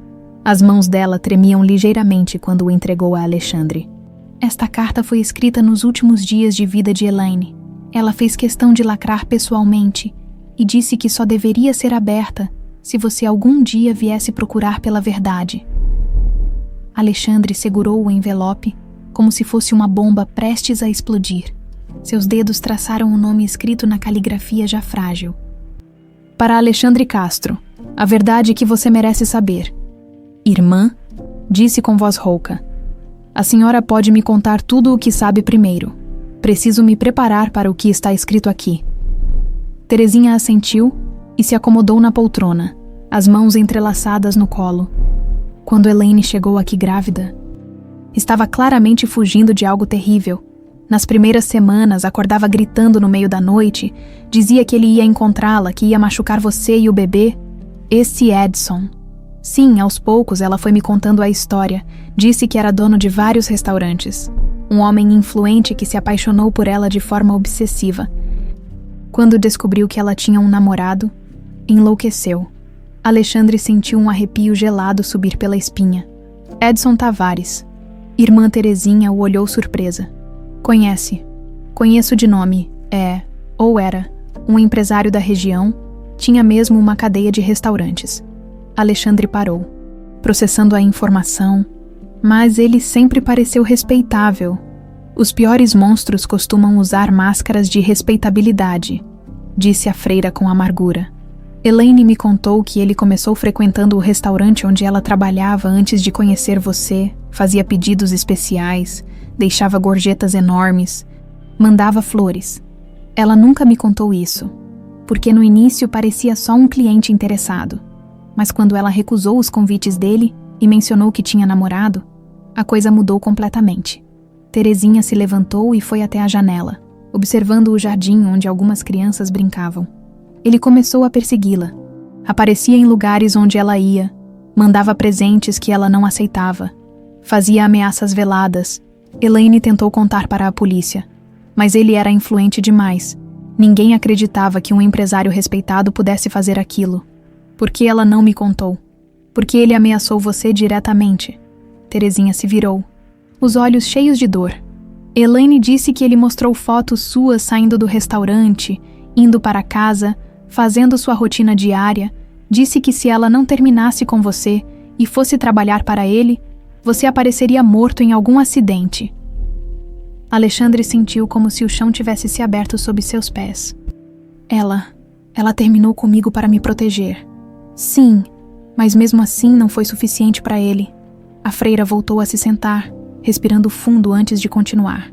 As mãos dela tremiam ligeiramente quando o entregou a Alexandre. Esta carta foi escrita nos últimos dias de vida de Elaine. Ela fez questão de lacrar pessoalmente e disse que só deveria ser aberta se você algum dia viesse procurar pela verdade. Alexandre segurou o envelope como se fosse uma bomba prestes a explodir. Seus dedos traçaram o nome escrito na caligrafia já frágil. Para Alexandre Castro, a verdade que você merece saber. Irmã, disse com voz rouca. A senhora pode me contar tudo o que sabe primeiro. Preciso me preparar para o que está escrito aqui. Terezinha assentiu e se acomodou na poltrona, as mãos entrelaçadas no colo. Quando Elaine chegou aqui grávida, estava claramente fugindo de algo terrível. Nas primeiras semanas, acordava gritando no meio da noite, dizia que ele ia encontrá-la, que ia machucar você e o bebê. Esse Edson. Sim, aos poucos ela foi me contando a história. Disse que era dono de vários restaurantes. Um homem influente que se apaixonou por ela de forma obsessiva. Quando descobriu que ela tinha um namorado, enlouqueceu. Alexandre sentiu um arrepio gelado subir pela espinha. Edson Tavares. Irmã Terezinha o olhou surpresa. Conheço de nome. Ou era, um empresário da região, tinha mesmo uma cadeia de restaurantes. Alexandre parou, processando a informação, mas ele sempre pareceu respeitável. Os piores monstros costumam usar máscaras de respeitabilidade, disse a freira com amargura. Elaine me contou que ele começou frequentando o restaurante onde ela trabalhava antes de conhecer você, fazia pedidos especiais, deixava gorjetas enormes, mandava flores. Ela nunca me contou isso, porque no início parecia só um cliente interessado. Mas quando ela recusou os convites dele e mencionou que tinha namorado, a coisa mudou completamente. Terezinha se levantou e foi até a janela, observando o jardim onde algumas crianças brincavam. Ele começou a persegui-la. Aparecia em lugares onde ela ia, mandava presentes que ela não aceitava, fazia ameaças veladas. Elaine tentou contar para a polícia, mas ele era influente demais. Ninguém acreditava que um empresário respeitado pudesse fazer aquilo. Por que ela não me contou? Por que ele ameaçou você diretamente? Terezinha se virou, os olhos cheios de dor. Elaine disse que ele mostrou fotos suas saindo do restaurante, indo para casa, fazendo sua rotina diária. Disse que se ela não terminasse com você e fosse trabalhar para ele, você apareceria morto em algum acidente. Alexandre sentiu como se o chão tivesse se aberto sob seus pés. Ela terminou comigo para me proteger. Sim, mas mesmo assim não foi suficiente para ele. A freira voltou a se sentar, respirando fundo antes de continuar.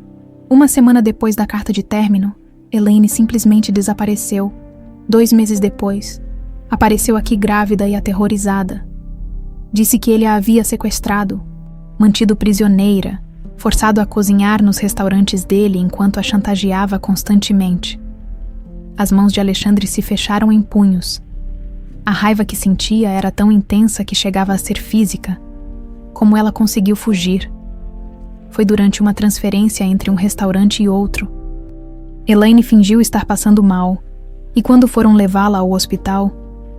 Uma semana depois da carta de término, Elaine simplesmente desapareceu. 2 meses depois, apareceu aqui grávida e aterrorizada. Disse que ele a havia sequestrado, mantido prisioneira, forçado a cozinhar nos restaurantes dele enquanto a chantageava constantemente. As mãos de Alexandre se fecharam em punhos. A raiva que sentia era tão intensa que chegava a ser física. Como ela conseguiu fugir? Foi durante uma transferência entre um restaurante e outro. Elaine fingiu estar passando mal, e quando foram levá-la ao hospital,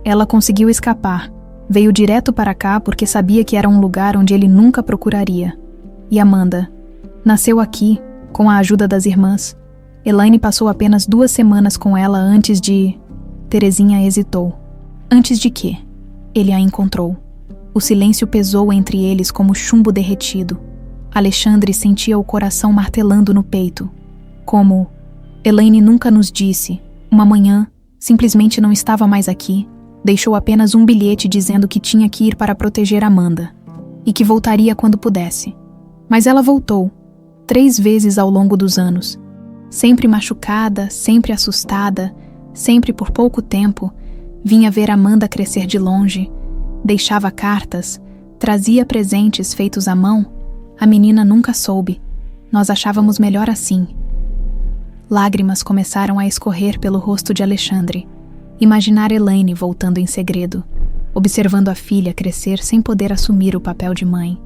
ela conseguiu escapar. Veio direto para cá porque sabia que era um lugar onde ele nunca procuraria. E Amanda nasceu aqui, com a ajuda das irmãs. Elaine passou apenas 2 semanas com ela antes de... Terezinha hesitou. Antes de quê? Ele a encontrou. O silêncio pesou entre eles como chumbo derretido. Alexandre sentia o coração martelando no peito. Como... Elaine nunca nos disse. Uma manhã, simplesmente não estava mais aqui. Deixou apenas um bilhete dizendo que tinha que ir para proteger Amanda. E que voltaria quando pudesse. Mas ela voltou. 3 vezes ao longo dos anos. Sempre machucada, sempre assustada, sempre por pouco tempo, vinha ver Amanda crescer de longe, deixava cartas, trazia presentes feitos à mão. A menina nunca soube. Nós achávamos melhor assim. Lágrimas começaram a escorrer pelo rosto de Alexandre. Imaginar Elaine voltando em segredo, observando a filha crescer sem poder assumir o papel de mãe.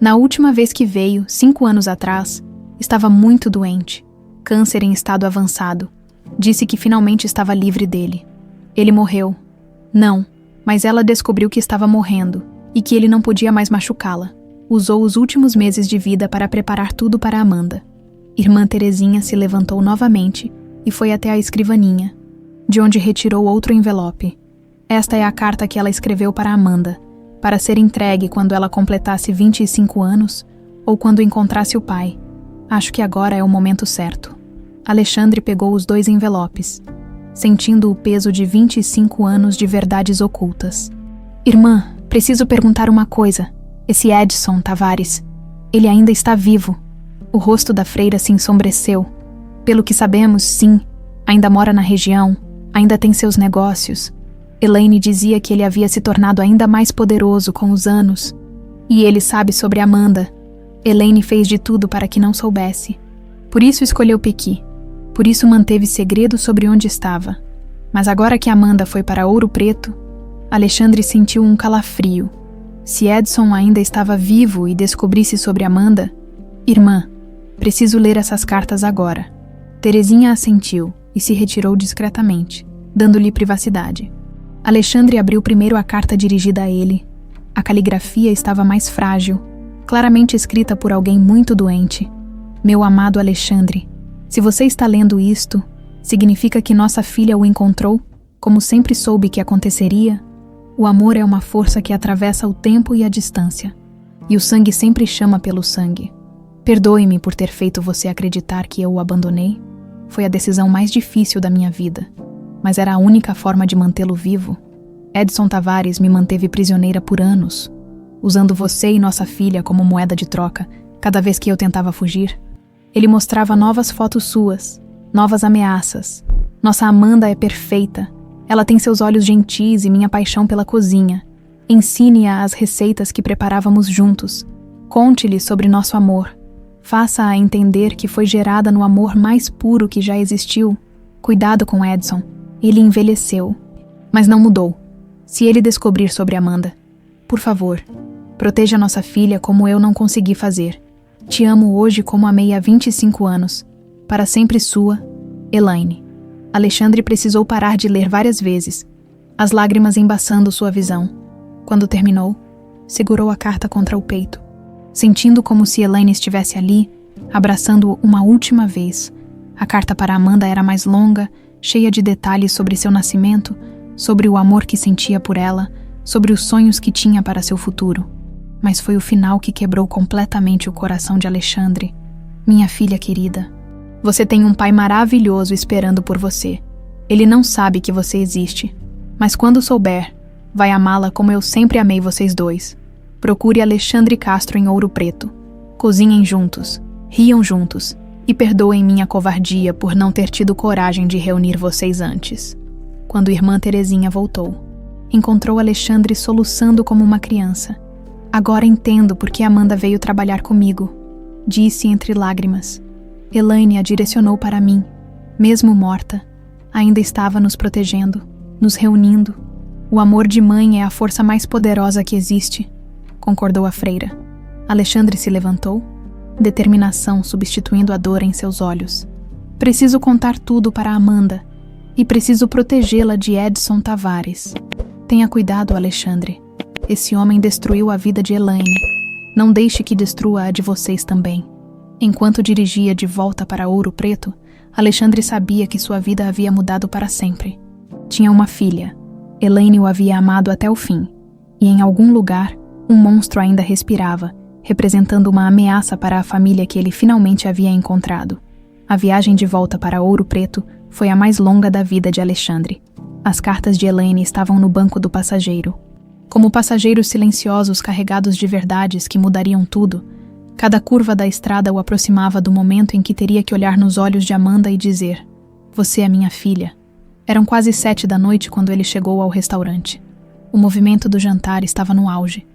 Na última vez que veio, 5 anos atrás, estava muito doente. Câncer em estado avançado. Disse que finalmente estava livre dele. Ele morreu. Não, mas ela descobriu que estava morrendo e que ele não podia mais machucá-la. Usou os últimos meses de vida para preparar tudo para Amanda. Irmã Terezinha se levantou novamente e foi até a escrivaninha, de onde retirou outro envelope. Esta é a carta que ela escreveu para Amanda, para ser entregue quando ela completasse 25 anos ou quando encontrasse o pai. Acho que agora é o momento certo. Alexandre pegou os 2 envelopes, sentindo o peso de 25 anos de verdades ocultas. Irmã, preciso perguntar uma coisa. Esse Edson Tavares, ele ainda está vivo. O rosto da freira se ensombreceu. Pelo que sabemos, sim, ainda mora na região, ainda tem seus negócios. Elaine dizia que ele havia se tornado ainda mais poderoso com os anos. E ele sabe sobre Amanda. Elaine fez de tudo para que não soubesse. Por isso escolheu Pequi. Por isso manteve segredo sobre onde estava. Mas agora que Amanda foi para Ouro Preto, Alexandre sentiu um calafrio. Se Edson ainda estava vivo e descobrisse sobre Amanda... Irmã, preciso ler essas cartas agora. Terezinha assentiu e se retirou discretamente, dando-lhe privacidade. Alexandre abriu primeiro a carta dirigida a ele. A caligrafia estava mais frágil, claramente escrita por alguém muito doente. Meu amado Alexandre, se você está lendo isto, significa que nossa filha o encontrou, como sempre soube que aconteceria? O amor é uma força que atravessa o tempo e a distância. E o sangue sempre chama pelo sangue. Perdoe-me por ter feito você acreditar que eu o abandonei. Foi a decisão mais difícil da minha vida, mas era a única forma de mantê-lo vivo. Edson Tavares me manteve prisioneira por anos, usando você e nossa filha como moeda de troca cada vez que eu tentava fugir. Ele mostrava novas fotos suas, novas ameaças. Nossa Amanda é perfeita. Ela tem seus olhos gentis e minha paixão pela cozinha. Ensine-a as receitas que preparávamos juntos. Conte-lhe sobre nosso amor. Faça-a entender que foi gerada no amor mais puro que já existiu. Cuidado com Edson. Ele envelheceu, mas não mudou. Se ele descobrir sobre Amanda, por favor, proteja nossa filha como eu não consegui fazer. Te amo hoje como amei há 25 anos. Para sempre sua, Elaine. Alexandre precisou parar de ler várias vezes, as lágrimas embaçando sua visão. Quando terminou, segurou a carta contra o peito, sentindo como se Elaine estivesse ali, abraçando-o uma última vez. A carta para Amanda era mais longa, cheia de detalhes sobre seu nascimento, sobre o amor que sentia por ela, sobre os sonhos que tinha para seu futuro. Mas foi o final que quebrou completamente o coração de Alexandre. Minha filha querida, você tem um pai maravilhoso esperando por você. Ele não sabe que você existe, mas quando souber, vai amá-la como eu sempre amei vocês dois. Procure Alexandre Castro em Ouro Preto. Cozinhem juntos, riam juntos e perdoem minha covardia por não ter tido coragem de reunir vocês antes. Quando irmã Terezinha voltou, encontrou Alexandre soluçando como uma criança. Agora entendo por que Amanda veio trabalhar comigo, disse entre lágrimas. Elaine a direcionou para mim. Mesmo morta, ainda estava nos protegendo, nos reunindo. O amor de mãe é a força mais poderosa que existe, concordou a freira. Alexandre se levantou, determinação substituindo a dor em seus olhos. Preciso contar tudo para Amanda e preciso protegê-la de Edson Tavares. Tenha cuidado, Alexandre. Esse homem destruiu a vida de Elaine. Não deixe que destrua a de vocês também. Enquanto dirigia de volta para Ouro Preto, Alexandre sabia que sua vida havia mudado para sempre. Tinha uma filha. Elaine o havia amado até o fim. E em algum lugar, um monstro ainda respirava, representando uma ameaça para a família que ele finalmente havia encontrado. A viagem de volta para Ouro Preto foi a mais longa da vida de Alexandre. As cartas de Elaine estavam no banco do passageiro. Como passageiros silenciosos carregados de verdades que mudariam tudo, cada curva da estrada o aproximava do momento em que teria que olhar nos olhos de Amanda e dizer: "Você é minha filha." Eram quase 7 da noite quando ele chegou ao restaurante. O movimento do jantar estava no auge,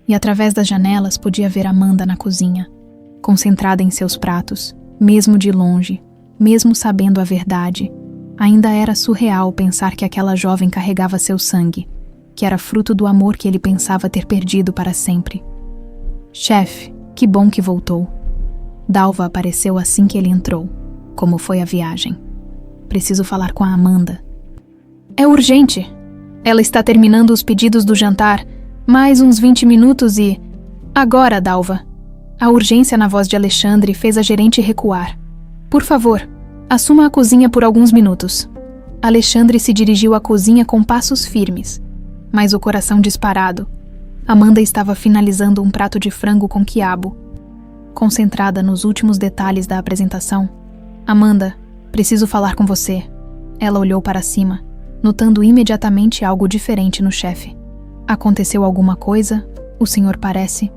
e através das janelas podia ver Amanda na cozinha, concentrada em seus pratos, mesmo de longe, mesmo sabendo a verdade. Ainda era surreal pensar que aquela jovem carregava seu sangue, que era fruto do amor que ele pensava ter perdido para sempre. "Chefe, que bom que voltou." Dalva apareceu assim que ele entrou. "Como foi a viagem?" "Preciso falar com a Amanda." "É urgente. Ela está terminando os pedidos do jantar. Mais uns 20 minutos e... Agora, Dalva." A urgência na voz de Alexandre fez a gerente recuar. "Por favor, assuma a cozinha por alguns minutos." Alexandre se dirigiu à cozinha com passos firmes, mas o coração disparado. Amanda estava finalizando um prato de frango com quiabo. Concentrada nos últimos detalhes da apresentação. "Amanda, preciso falar com você." Ela olhou para cima, notando imediatamente algo diferente no chefe. "Aconteceu alguma coisa? O senhor parece...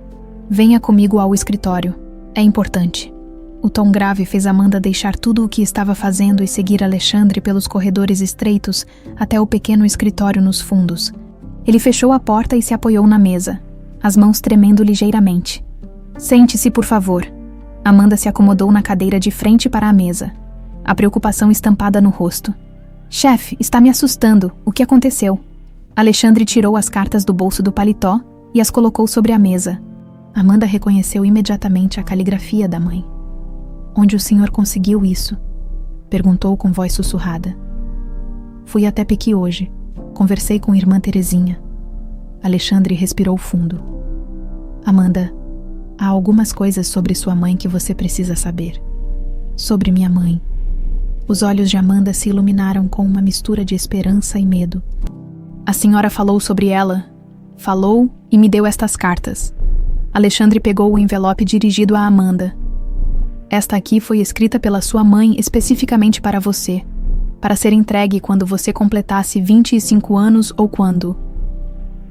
Venha comigo ao escritório. É importante." O tom grave fez Amanda deixar tudo o que estava fazendo e seguir Alexandre pelos corredores estreitos até o pequeno escritório nos fundos. Ele fechou a porta e se apoiou na mesa, as mãos tremendo ligeiramente. "Sente-se, por favor." Amanda se acomodou na cadeira de frente para a mesa, a preocupação estampada no rosto. "Chefe, está me assustando. O que aconteceu?" Alexandre tirou as cartas do bolso do paletó e as colocou sobre a mesa. Amanda reconheceu imediatamente a caligrafia da mãe. "Onde o senhor conseguiu isso?" perguntou com voz sussurrada. "Fui até Pequi hoje. Conversei com irmã Terezinha." Alexandre respirou fundo. "Amanda, há algumas coisas sobre sua mãe que você precisa saber." "Sobre minha mãe." Os olhos de Amanda se iluminaram com uma mistura de esperança e medo. "A senhora falou sobre ela. Falou e me deu estas cartas." Alexandre pegou o envelope dirigido a Amanda. "Esta aqui foi escrita pela sua mãe especificamente para você, para ser entregue quando você completasse 25 anos ou quando..."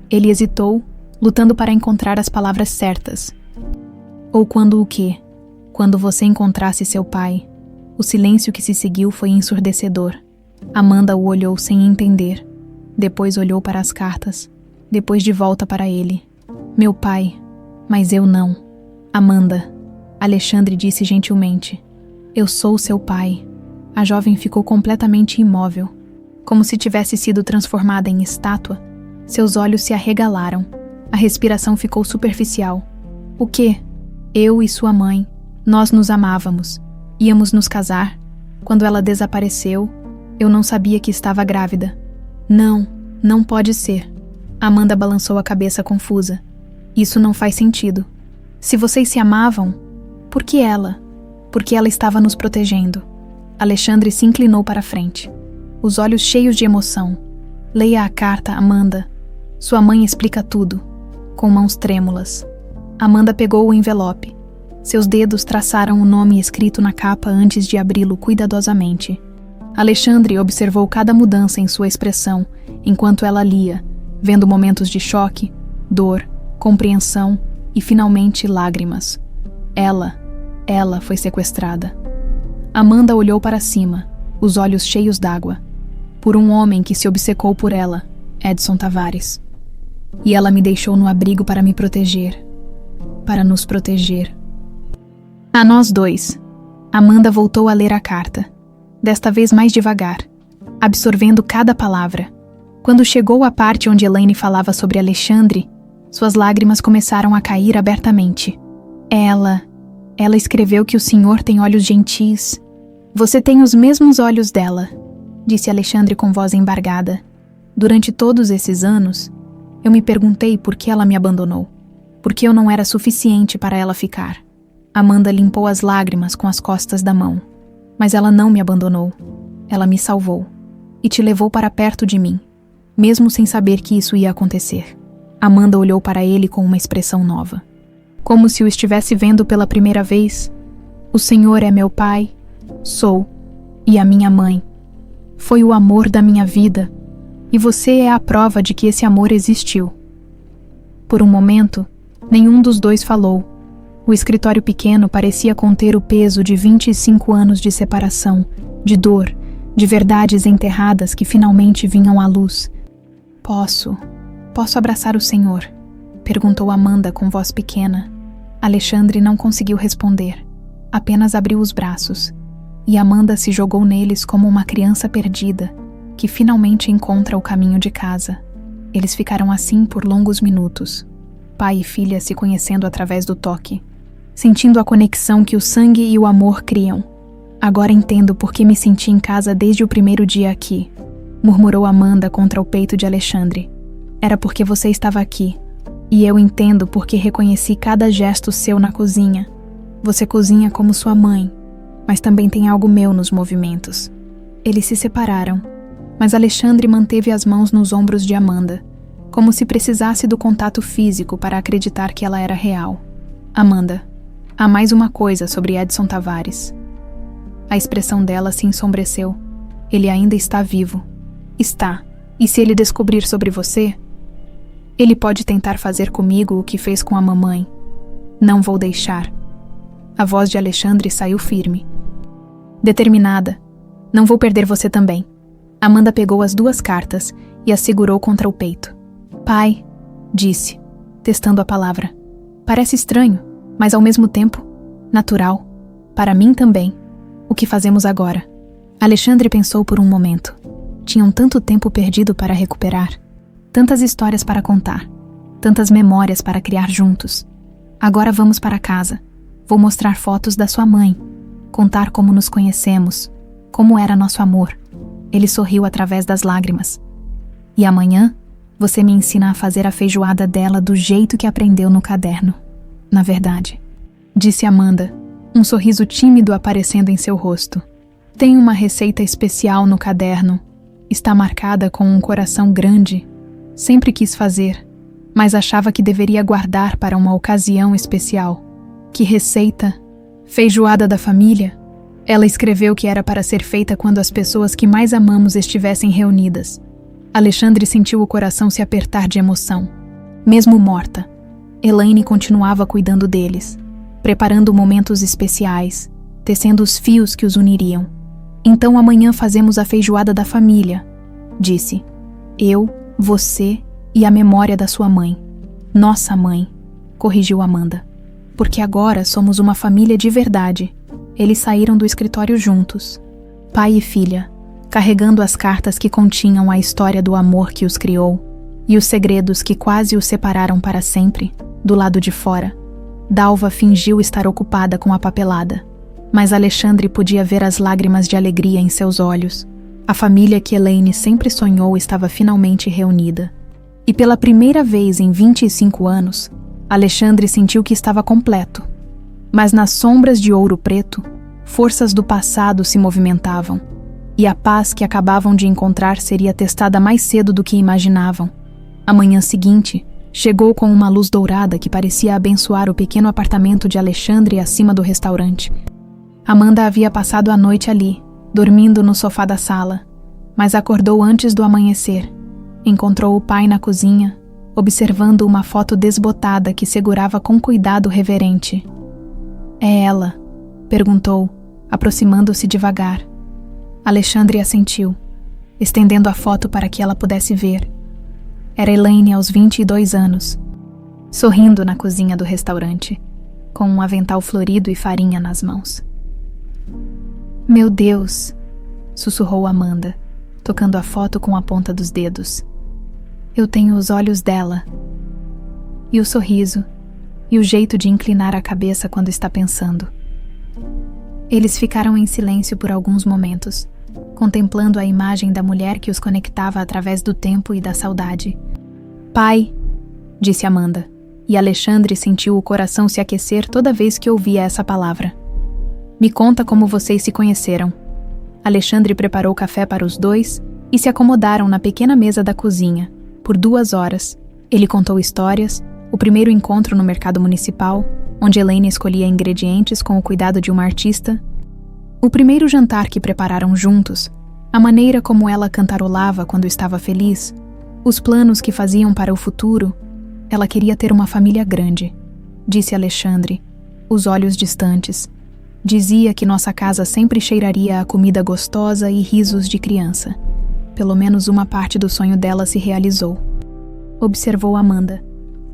Ele hesitou, lutando para encontrar as palavras certas. "Ou quando o quê?" "Quando você encontrasse seu pai." O silêncio que se seguiu foi ensurdecedor. Amanda o olhou sem entender. Depois olhou para as cartas. Depois de volta para ele. "Meu pai, mas eu não." "Amanda," Alexandre disse gentilmente. "Eu sou seu pai." A jovem ficou completamente imóvel, como se tivesse sido transformada em estátua. Seus olhos se arregalaram. A respiração ficou superficial. "O quê?" "Eu e sua mãe. Nós nos amávamos. Íamos nos casar. Quando ela desapareceu, eu não sabia que estava grávida." "Não, não pode ser." Amanda balançou a cabeça confusa. "Isso não faz sentido. Se vocês se amavam, por que ela?" "Porque ela estava nos protegendo." Alexandre se inclinou para a frente, os olhos cheios de emoção. "Leia a carta, Amanda. Sua mãe explica tudo." Com mãos trêmulas. Amanda pegou o envelope. Seus dedos traçaram o nome escrito na capa antes de abri-lo cuidadosamente. Alexandre observou cada mudança em sua expressão enquanto ela lia, vendo momentos de choque, dor, compreensão e, finalmente, lágrimas. Ela foi sequestrada. Amanda olhou para cima, os olhos cheios d'água, por um homem que se obcecou por ela, Edson Tavares. "E ela me deixou no abrigo para me proteger. Para nos proteger." "A nós dois." Amanda voltou a ler a carta, desta vez mais devagar. absorvendo cada palavra. Quando chegou à parte onde Elaine falava sobre Alexandre, suas lágrimas começaram a cair abertamente. Ela escreveu que o senhor tem olhos gentis. Você tem os mesmos olhos dela, disse Alexandre com voz embargada. Durante todos esses anos, eu me perguntei por que ela me abandonou. Por que eu não era suficiente para ela ficar. Amanda limpou as lágrimas com as costas da mão. Mas ela não me abandonou. Ela me salvou. E te levou para perto de mim, mesmo sem saber que isso ia acontecer. Amanda olhou para ele com uma expressão nova. Como se o estivesse vendo pela primeira vez. O Senhor é meu pai, sou, e a minha mãe. Foi o amor da minha vida, e você é a prova de que esse amor existiu. Por um momento, nenhum dos dois falou. O escritório pequeno parecia conter o peso de 25 anos de separação, de dor, de verdades enterradas que finalmente vinham à luz. Posso abraçar o senhor? Perguntou Amanda com voz pequena. Alexandre não conseguiu responder. Apenas abriu os braços. E Amanda se jogou neles como uma criança perdida, que finalmente encontra o caminho de casa. Eles ficaram assim por longos minutos. Pai e filha se conhecendo através do toque. Sentindo a conexão que o sangue e o amor criam. Agora entendo por que me senti em casa desde o primeiro dia aqui, murmurou Amanda contra o peito de Alexandre. Era porque você estava aqui. E eu entendo porque reconheci cada gesto seu na cozinha. Você cozinha como sua mãe, mas também tem algo meu nos movimentos. Eles se separaram, mas Alexandre manteve as mãos nos ombros de Amanda, como se precisasse do contato físico para acreditar que ela era real. Amanda, há mais uma coisa sobre Edson Tavares. A expressão dela se ensombreceu. Ele ainda está vivo. Está. E se ele descobrir sobre você? Ele pode tentar fazer comigo o que fez com a mamãe. Não vou deixar. A voz de Alexandre saiu firme. Determinada. Não vou perder você também. Amanda pegou as duas cartas e as segurou contra o peito. Pai, disse, testando a palavra. Parece estranho, mas ao mesmo tempo, natural. Para mim também. O que fazemos agora? Alexandre pensou por um momento. Tinham tanto tempo perdido para recuperar. Tantas histórias para contar. Tantas memórias para criar juntos. Agora vamos para casa. Vou mostrar fotos da sua mãe. Contar como nos conhecemos. Como era nosso amor. Ele sorriu através das lágrimas. E amanhã, você me ensina a fazer a feijoada dela do jeito que aprendeu no caderno. Na verdade, disse Amanda, um sorriso tímido aparecendo em seu rosto. Tem uma receita especial no caderno. Está marcada com um coração grande. Sempre quis fazer, mas achava que deveria guardar para uma ocasião especial. Que receita? Feijoada da família? Ela escreveu que era para ser feita quando as pessoas que mais amamos estivessem reunidas. Alexandre sentiu o coração se apertar de emoção. Mesmo morta, Elaine continuava cuidando deles, preparando momentos especiais, tecendo os fios que os uniriam. Então amanhã fazemos a feijoada da família, disse. Eu, você e a memória da sua mãe. Nossa mãe, corrigiu Amanda. Porque agora somos uma família de verdade. Eles saíram do escritório juntos, pai e filha, carregando as cartas que continham a história do amor que os criou e os segredos que quase os separaram para sempre, do lado de fora. Dalva fingiu estar ocupada com a papelada, mas Alexandre podia ver as lágrimas de alegria em seus olhos. A família que Elaine sempre sonhou estava finalmente reunida. E pela primeira vez em 25 anos, Alexandre sentiu que estava completo. Mas nas sombras de ouro preto, forças do passado se movimentavam, e a paz que acabavam de encontrar seria testada mais cedo do que imaginavam. A manhã seguinte, chegou com uma luz dourada que parecia abençoar o pequeno apartamento de Alexandre acima do restaurante. Amanda havia passado a noite ali, dormindo no sofá da sala, mas acordou antes do amanhecer. Encontrou o pai na cozinha, observando uma foto desbotada que segurava com cuidado reverente. É ela? Perguntou, aproximando-se devagar. Alexandre assentiu, estendendo a foto para que ela pudesse ver. Era Elaine aos 22 anos, sorrindo na cozinha do restaurante, com um avental florido e farinha nas mãos. Meu Deus, sussurrou Amanda, tocando a foto com a ponta dos dedos. Eu tenho os olhos dela. E o sorriso, e o jeito de inclinar a cabeça quando está pensando. Eles ficaram em silêncio por alguns momentos, contemplando a imagem da mulher que os conectava através do tempo e da saudade. Pai, disse Amanda, e Alexandre sentiu o coração se aquecer toda vez que ouvia essa palavra. Me conta como vocês se conheceram. Alexandre preparou café para os dois e se acomodaram na pequena mesa da cozinha. Por 2 horas, ele contou histórias, o primeiro encontro no mercado municipal, onde Elaine escolhia ingredientes com o cuidado de uma artista, o primeiro jantar que prepararam juntos, a maneira como ela cantarolava quando estava feliz, os planos que faziam para o futuro. Ela queria ter uma família grande, disse Alexandre, os olhos distantes. Dizia que nossa casa sempre cheiraria a comida gostosa e risos de criança. Pelo menos uma parte do sonho dela se realizou. Observou Amanda.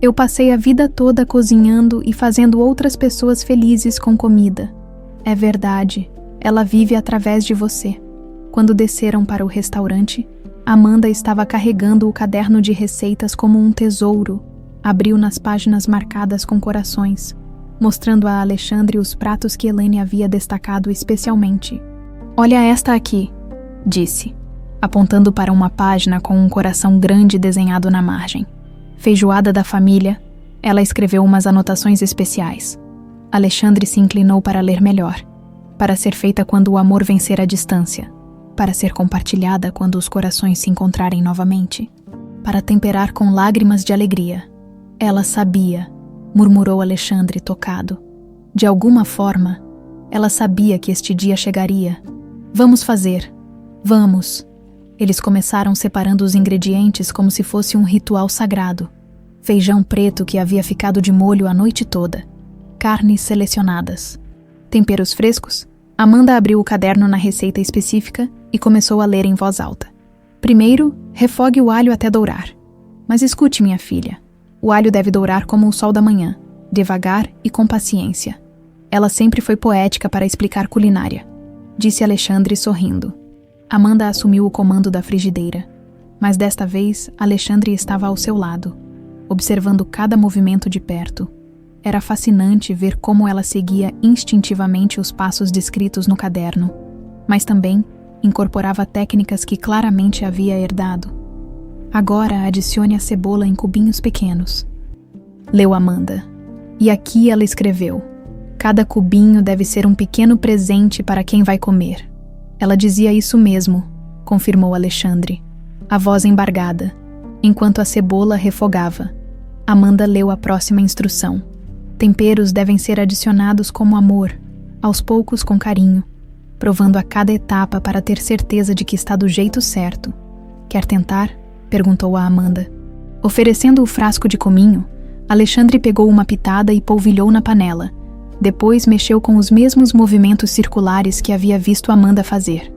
Eu passei a vida toda cozinhando e fazendo outras pessoas felizes com comida. É verdade, ela vive através de você. Quando desceram para o restaurante, Amanda estava carregando o caderno de receitas como um tesouro. Abriu nas páginas marcadas com corações, mostrando a Alexandre os pratos que Elaine havia destacado especialmente. Olha esta aqui, disse, apontando para uma página com um coração grande desenhado na margem. Feijoada da família, ela escreveu umas anotações especiais. Alexandre se inclinou para ler melhor, para ser feita quando o amor vencer a distância, para ser compartilhada quando os corações se encontrarem novamente, para temperar com lágrimas de alegria. Ela sabia, murmurou Alexandre tocado. De alguma forma, ela sabia que este dia chegaria. Vamos fazer. Vamos. Eles começaram separando os ingredientes como se fosse um ritual sagrado. Feijão preto que havia ficado de molho a noite toda. Carnes selecionadas. Temperos frescos. Amanda abriu o caderno na receita específica e começou a ler em voz alta. Primeiro, refogue o alho até dourar. Mas escute, minha filha. O alho deve dourar como o sol da manhã, devagar e com paciência. Ela sempre foi poética para explicar culinária, disse Alexandre sorrindo. Amanda assumiu o comando da frigideira, mas desta vez Alexandre estava ao seu lado, observando cada movimento de perto. Era fascinante ver como ela seguia instintivamente os passos descritos no caderno, mas também incorporava técnicas que claramente havia herdado. Agora adicione a cebola em cubinhos pequenos. Leu Amanda. E aqui ela escreveu: cada cubinho deve ser um pequeno presente para quem vai comer. Ela dizia isso mesmo, confirmou Alexandre, a voz embargada, enquanto a cebola refogava. Amanda leu a próxima instrução. Temperos devem ser adicionados como amor, aos poucos com carinho, provando a cada etapa para ter certeza de que está do jeito certo. Quer tentar? Perguntou a Amanda. Oferecendo o frasco de cominho, Alexandre pegou uma pitada e polvilhou na panela. Depois mexeu com os mesmos movimentos circulares que havia visto Amanda fazer.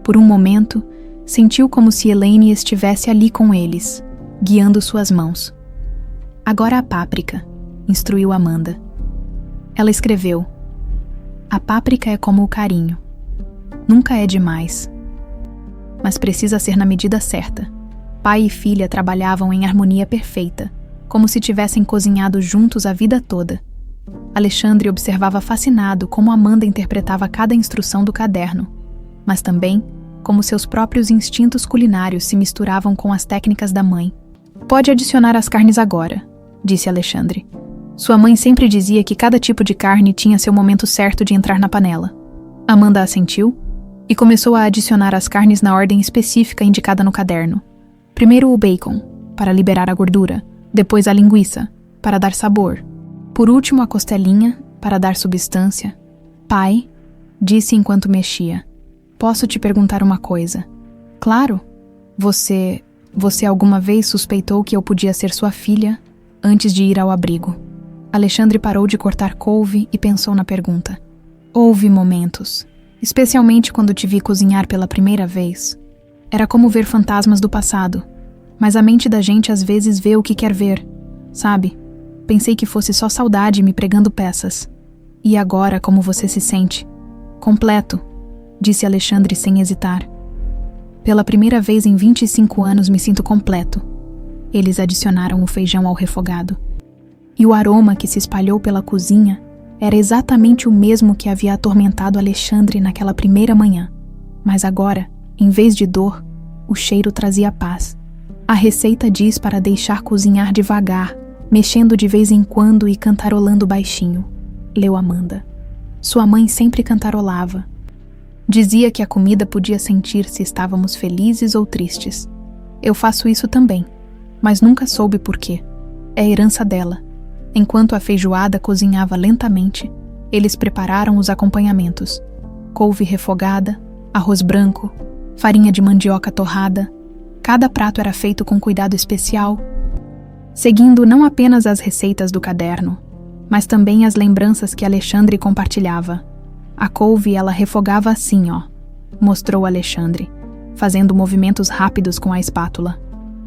Por um momento, sentiu como se Elaine estivesse ali com eles, guiando suas mãos. Agora a páprica, instruiu Amanda. Ela escreveu: a páprica é como o carinho. Nunca é demais. Mas precisa ser na medida certa. Pai e filha trabalhavam em harmonia perfeita, como se tivessem cozinhado juntos a vida toda. Alexandre observava fascinado como Amanda interpretava cada instrução do caderno, mas também como seus próprios instintos culinários se misturavam com as técnicas da mãe. Pode adicionar as carnes agora, disse Alexandre. Sua mãe sempre dizia que cada tipo de carne tinha seu momento certo de entrar na panela. Amanda assentiu e começou a adicionar as carnes na ordem específica indicada no caderno. Primeiro o bacon, para liberar a gordura. Depois a linguiça, para dar sabor. Por último a costelinha, para dar substância. Pai, disse enquanto mexia. Posso te perguntar uma coisa? Claro. Você alguma vez suspeitou que eu podia ser sua filha antes de ir ao abrigo? Alexandre parou de cortar couve e pensou na pergunta. Houve momentos, especialmente quando te vi cozinhar pela primeira vez. Era como ver fantasmas do passado, mas a mente da gente às vezes vê o que quer ver, sabe? Pensei que fosse só saudade me pregando peças. E agora, como você se sente? Completo, disse Alexandre sem hesitar. Pela primeira vez em 25 anos me sinto completo. Eles adicionaram o feijão ao refogado. E o aroma que se espalhou pela cozinha era exatamente o mesmo que havia atormentado Alexandre naquela primeira manhã. Mas agora, em vez de dor, o cheiro trazia paz. A receita diz para deixar cozinhar devagar, mexendo de vez em quando e cantarolando baixinho, leu Amanda. Sua mãe sempre cantarolava. Dizia que a comida podia sentir se estávamos felizes ou tristes. Eu faço isso também, mas nunca soube por quê. É herança dela. Enquanto a feijoada cozinhava lentamente, eles prepararam os acompanhamentos. Couve refogada, arroz branco, farinha de mandioca torrada. Cada prato era feito com cuidado especial, seguindo não apenas as receitas do caderno, mas também as lembranças que Alexandre compartilhava. A couve ela refogava assim, ó, mostrou Alexandre, fazendo movimentos rápidos com a espátula.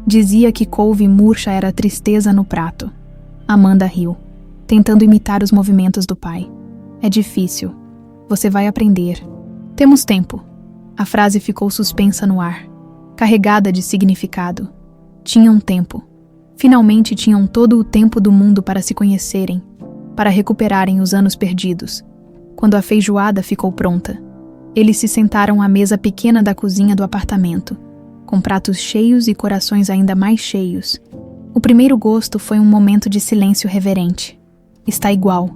Dizia que couve murcha era tristeza no prato. Amanda riu, tentando imitar os movimentos do pai. É difícil. Você vai aprender. Temos tempo. A frase ficou suspensa no ar, carregada de significado. Tinham tempo. Finalmente tinham todo o tempo do mundo para se conhecerem, para recuperarem os anos perdidos. Quando a feijoada ficou pronta, eles se sentaram à mesa pequena da cozinha do apartamento, com pratos cheios e corações ainda mais cheios. O primeiro gosto foi um momento de silêncio reverente. Está igual,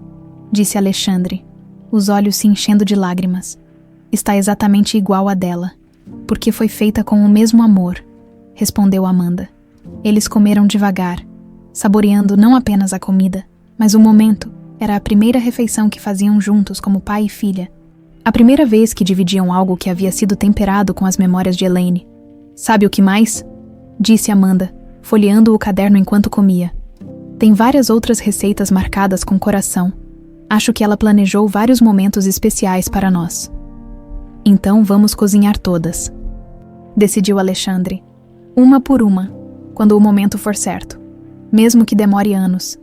disse Alexandre, os olhos se enchendo de lágrimas. Está exatamente igual a dela, porque foi feita com o mesmo amor, respondeu Amanda. Eles comeram devagar, saboreando não apenas a comida, mas o momento. Era a primeira refeição que faziam juntos como pai e filha. A primeira vez que dividiam algo que havia sido temperado com as memórias de Elaine. Sabe o que mais? Disse Amanda, folheando o caderno enquanto comia. Tem várias outras receitas marcadas com coração. Acho que ela planejou vários momentos especiais para nós. Então vamos cozinhar todas, decidiu Alexandre. Uma por uma, quando o momento for certo. Mesmo que demore anos.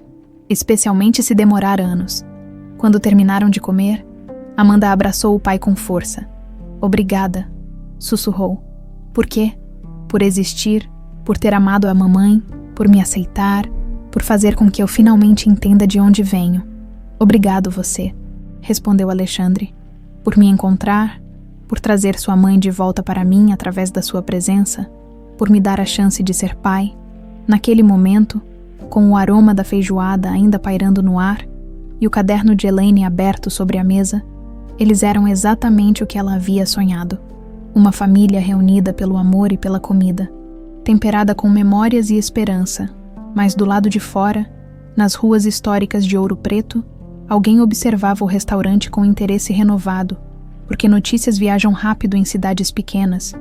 Especialmente se demorar anos. Quando terminaram de comer, Amanda abraçou o pai com força. Obrigada, sussurrou. Por quê? Por existir, por ter amado a mamãe, por me aceitar, por fazer com que eu finalmente entenda de onde venho. Obrigado você, respondeu Alexandre. Por me encontrar, por trazer sua mãe de volta para mim através da sua presença, por me dar a chance de ser pai. Naquele momento, com o aroma da feijoada ainda pairando no ar e o caderno de Elaine aberto sobre a mesa, eles eram exatamente o que ela havia sonhado. Uma família reunida pelo amor e pela comida, temperada com memórias e esperança. Mas do lado de fora, nas ruas históricas de Ouro Preto, alguém observava o restaurante com interesse renovado, porque notícias viajam rápido em cidades pequenas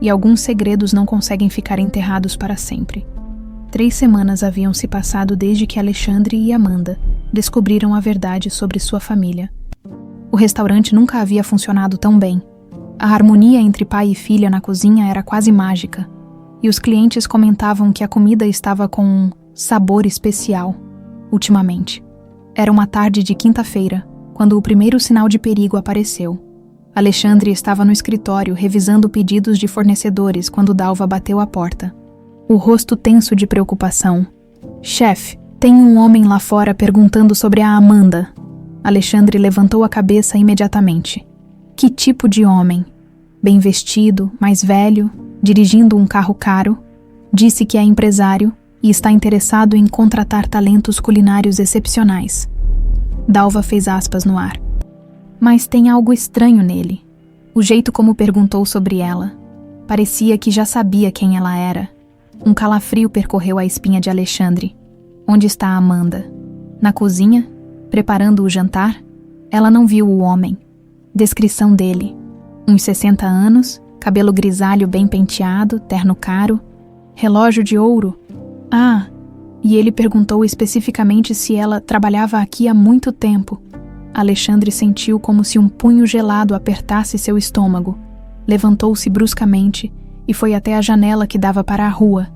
e alguns segredos não conseguem ficar enterrados para sempre. 3 semanas haviam se passado desde que Alexandre e Amanda descobriram a verdade sobre sua família. O restaurante nunca havia funcionado tão bem. A harmonia entre pai e filha na cozinha era quase mágica, e os clientes comentavam que a comida estava com um sabor especial, ultimamente. Era uma tarde de quinta-feira, quando o primeiro sinal de perigo apareceu. Alexandre estava no escritório revisando pedidos de fornecedores quando Dalva bateu à porta. O rosto tenso de preocupação. Chefe, tem um homem lá fora perguntando sobre a Amanda. Alexandre levantou a cabeça imediatamente. Que tipo de homem? Bem vestido, mais velho, dirigindo um carro caro. Disse que é empresário e está interessado em contratar talentos culinários excepcionais. Dalva fez aspas no ar. Mas tem algo estranho nele. O jeito como perguntou sobre ela. Parecia que já sabia quem ela era. Um calafrio percorreu a espinha de Alexandre. Onde está a Amanda? Na cozinha? Preparando o jantar? Ela não viu o homem. Descrição dele. Uns 60 anos, cabelo grisalho bem penteado, terno caro, relógio de ouro. Ah, e ele perguntou especificamente se ela trabalhava aqui há muito tempo. Alexandre sentiu como se um punho gelado apertasse seu estômago. Levantou-se bruscamente e foi até a janela que dava para a rua.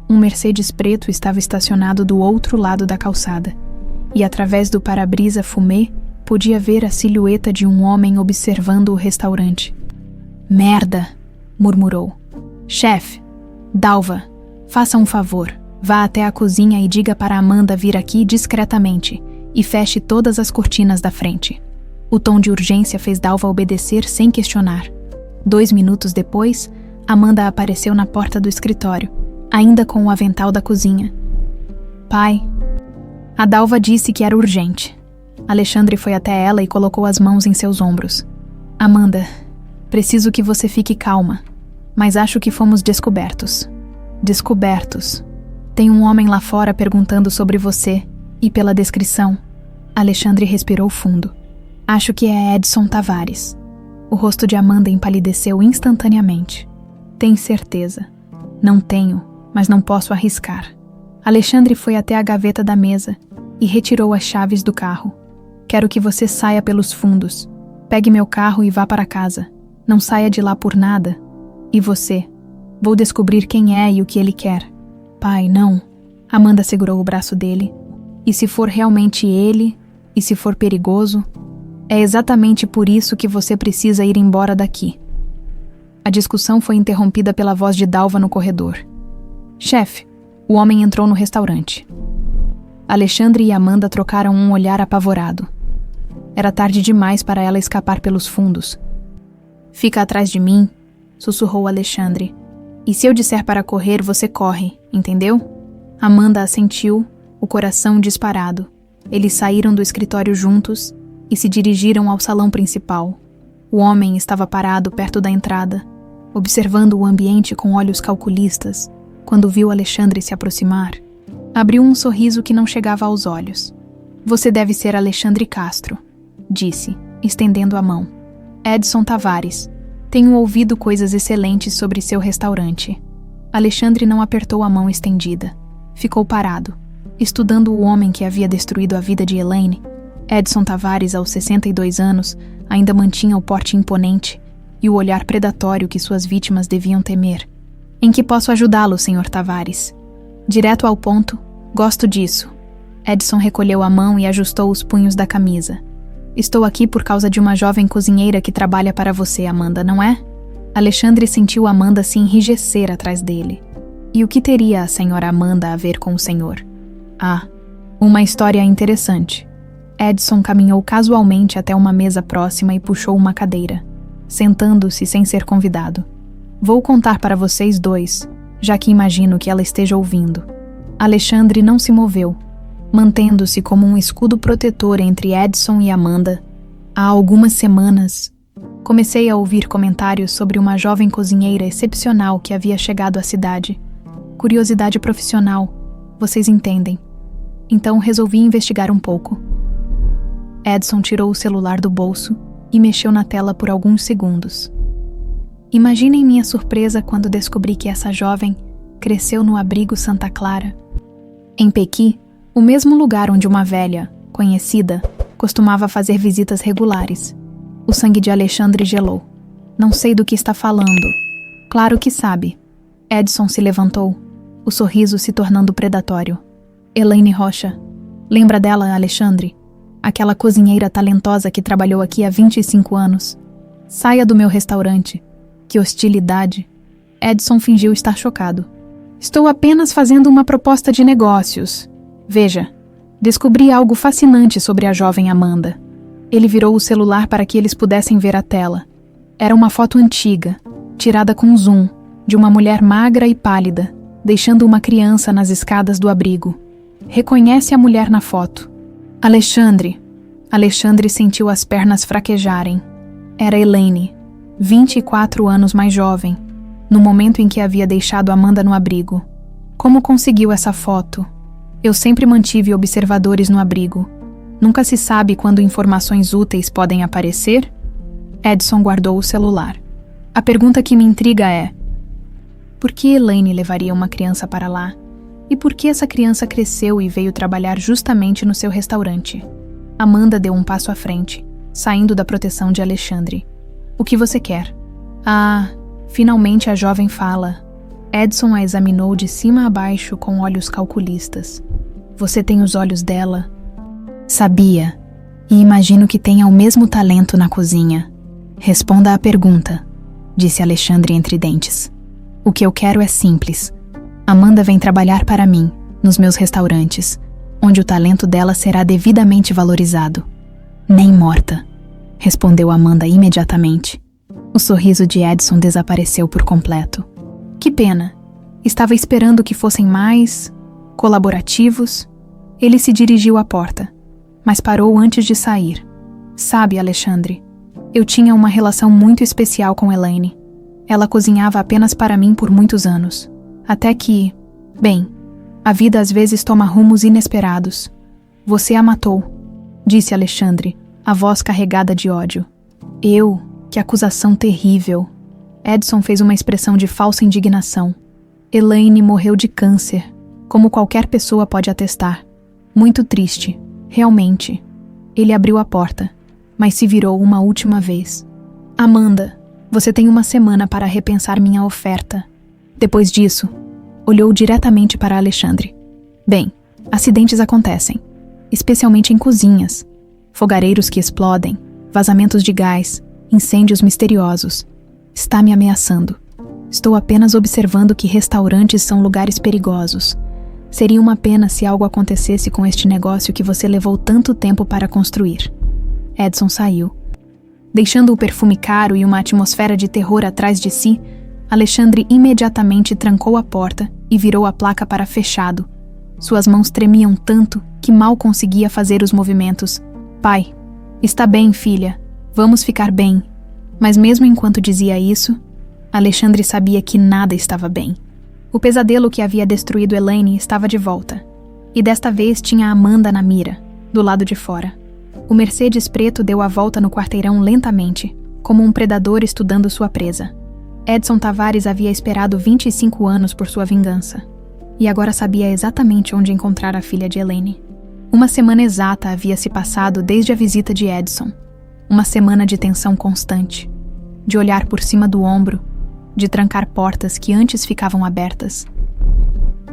Um Mercedes preto estava estacionado do outro lado da calçada, e através do para-brisa fumê podia ver a silhueta de um homem observando o restaurante. Merda! Murmurou. Chefe, Dalva, faça um favor. Vá até a cozinha e diga para Amanda vir aqui discretamente e feche todas as cortinas da frente. O tom de urgência fez Dalva obedecer sem questionar. 2 minutos depois, Amanda apareceu na porta do escritório, ainda com o avental da cozinha. Pai, a Dalva disse que era urgente. Alexandre foi até ela e colocou as mãos em seus ombros. Amanda, preciso que você fique calma, mas acho que fomos descobertos. Descobertos. Tem um homem lá fora perguntando sobre você, e pela descrição. Alexandre respirou fundo. Acho que é Edson Tavares. O rosto de Amanda empalideceu instantaneamente. Tem certeza? Não tenho, mas não posso arriscar. Alexandre foi até a gaveta da mesa e retirou as chaves do carro. Quero que você saia pelos fundos. Pegue meu carro e vá para casa. Não saia de lá por nada. E você? Vou descobrir quem é e o que ele quer. Pai, não. Amanda segurou o braço dele. E se for realmente ele, e se for perigoso, é exatamente por isso que você precisa ir embora daqui. A discussão foi interrompida pela voz de Dalva no corredor. Chefe, o homem entrou no restaurante. Alexandre e Amanda trocaram um olhar apavorado. Era tarde demais para ela escapar pelos fundos. Fica atrás de mim, sussurrou Alexandre. E se eu disser para correr, você corre, entendeu? Amanda assentiu, o coração disparado. Eles saíram do escritório juntos e se dirigiram ao salão principal. O homem estava parado perto da entrada, observando o ambiente com olhos calculistas. Quando viu Alexandre se aproximar, abriu um sorriso que não chegava aos olhos. Você deve ser Alexandre Castro, disse, estendendo a mão. Edson Tavares. Tenho ouvido coisas excelentes sobre seu restaurante. Alexandre não apertou a mão estendida. Ficou parado, estudando o homem que havia destruído a vida de Elaine. Edson Tavares, aos 62 anos, ainda mantinha o porte imponente e o olhar predatório que suas vítimas deviam temer. Em que posso ajudá-lo, Sr. Tavares? Direto ao ponto, gosto disso. Edson recolheu a mão e ajustou os punhos da camisa. Estou aqui por causa de uma jovem cozinheira que trabalha para você, Amanda, não é? Alexandre sentiu Amanda se enrijecer atrás dele. E o que teria a senhora Amanda a ver com o senhor? Ah, uma história interessante. Edson caminhou casualmente até uma mesa próxima e puxou uma cadeira, sentando-se sem ser convidado. Vou contar para vocês dois, já que imagino que ela esteja ouvindo. Alexandre não se moveu, mantendo-se como um escudo protetor entre Edson e Amanda. Há algumas semanas, comecei a ouvir comentários sobre uma jovem cozinheira excepcional que havia chegado à cidade. Curiosidade profissional, vocês entendem. Então resolvi investigar um pouco. Edson tirou o celular do bolso e mexeu na tela por alguns segundos. Imaginem minha surpresa quando descobri que essa jovem cresceu no abrigo Santa Clara, em Pequi, o mesmo lugar onde uma velha, conhecida, costumava fazer visitas regulares. O sangue de Alexandre gelou. Não sei do que está falando. Claro que sabe. Edson se levantou, o sorriso se tornando predatório. Elaine Rocha. Lembra dela, Alexandre? Aquela cozinheira talentosa que trabalhou aqui há 25 anos. Saia do meu restaurante. Que hostilidade. Edson fingiu estar chocado. Estou apenas fazendo uma proposta de negócios. Veja, descobri algo fascinante sobre a jovem Amanda. Ele virou o celular para que eles pudessem ver a tela. Era uma foto antiga, tirada com zoom, de uma mulher magra e pálida, deixando uma criança nas escadas do abrigo. Reconhece a mulher na foto. Alexandre. Alexandre sentiu as pernas fraquejarem. Era Elaine, 24 anos mais jovem, no momento em que havia deixado Amanda no abrigo. Como conseguiu essa foto? Eu sempre mantive observadores no abrigo. Nunca se sabe quando informações úteis podem aparecer? Edson guardou o celular. A pergunta que me intriga é: por que Elaine levaria uma criança para lá? E por que essa criança cresceu e veio trabalhar justamente no seu restaurante? Amanda deu um passo à frente, saindo da proteção de Alexandre. O que você quer? Ah, finalmente a jovem fala. Edson a examinou de cima a baixo com olhos calculistas. Você tem os olhos dela? Sabia. E imagino que tenha o mesmo talento na cozinha. Responda à pergunta, disse Alexandre entre dentes. O que eu quero é simples. Amanda vem trabalhar para mim, nos meus restaurantes, onde o talento dela será devidamente valorizado. Nem morta, respondeu Amanda imediatamente. O sorriso de Edson desapareceu por completo. Que pena. Estava esperando que fossem mais colaborativos. Ele se dirigiu à porta, mas parou antes de sair. Sabe, Alexandre, eu tinha uma relação muito especial com Elaine. Ela cozinhava apenas para mim por muitos anos. Até que, bem, a vida às vezes toma rumos inesperados. Você a matou, disse Alexandre, a voz carregada de ódio. Eu? Que acusação terrível. Edson fez uma expressão de falsa indignação. Elaine morreu de câncer, como qualquer pessoa pode atestar. Muito triste, realmente. Ele abriu a porta, mas se virou uma última vez. Amanda, você tem uma semana para repensar minha oferta. Depois disso, olhou diretamente para Alexandre. Bem, acidentes acontecem, especialmente em cozinhas. Fogareiros que explodem, vazamentos de gás, incêndios misteriosos. Está me ameaçando. Estou apenas observando que restaurantes são lugares perigosos. Seria uma pena se algo acontecesse com este negócio que você levou tanto tempo para construir. Edson saiu. Deixando o perfume caro e uma atmosfera de terror atrás de si, Alexandre imediatamente trancou a porta e virou a placa para fechado. Suas mãos tremiam tanto que mal conseguia fazer os movimentos. Pai, está bem, filha. Vamos ficar bem. Mas mesmo enquanto dizia isso, Alexandre sabia que nada estava bem. O pesadelo que havia destruído Elaine estava de volta. E desta vez tinha Amanda na mira, do lado de fora. O Mercedes preto deu a volta no quarteirão lentamente, como um predador estudando sua presa. Edson Tavares havia esperado 25 anos por sua vingança. E agora sabia exatamente onde encontrar a filha de Elaine. Uma semana exata havia se passado desde a visita de Edson. Uma semana de tensão constante, de olhar por cima do ombro, de trancar portas que antes ficavam abertas.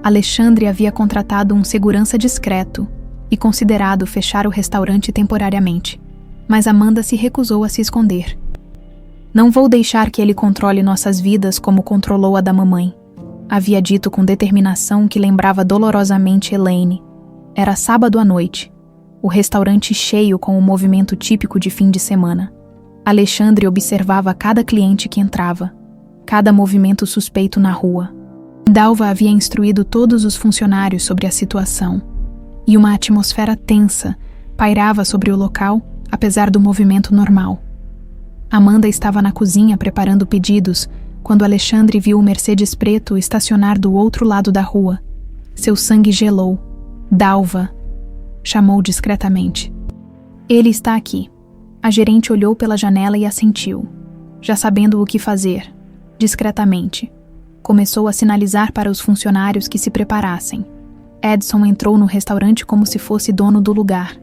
Alexandre havia contratado um segurança discreto e considerado fechar o restaurante temporariamente, mas Amanda se recusou a se esconder. Não vou deixar que ele controle nossas vidas como controlou a da mamãe, havia dito com determinação que lembrava dolorosamente Elaine. Era sábado à noite, o restaurante cheio com o movimento típico de fim de semana. Alexandre observava cada cliente que entrava, cada movimento suspeito na rua. Dalva havia instruído todos os funcionários sobre a situação, e uma atmosfera tensa pairava sobre o local, apesar do movimento normal. Amanda estava na cozinha preparando pedidos quando Alexandre viu o Mercedes preto estacionar do outro lado da rua. Seu sangue gelou. Dalva, chamou discretamente. Ele está aqui. A gerente olhou pela janela e assentiu, já sabendo o que fazer. Discretamente, começou a sinalizar para os funcionários que se preparassem. Edson entrou no restaurante como se fosse dono do lugar,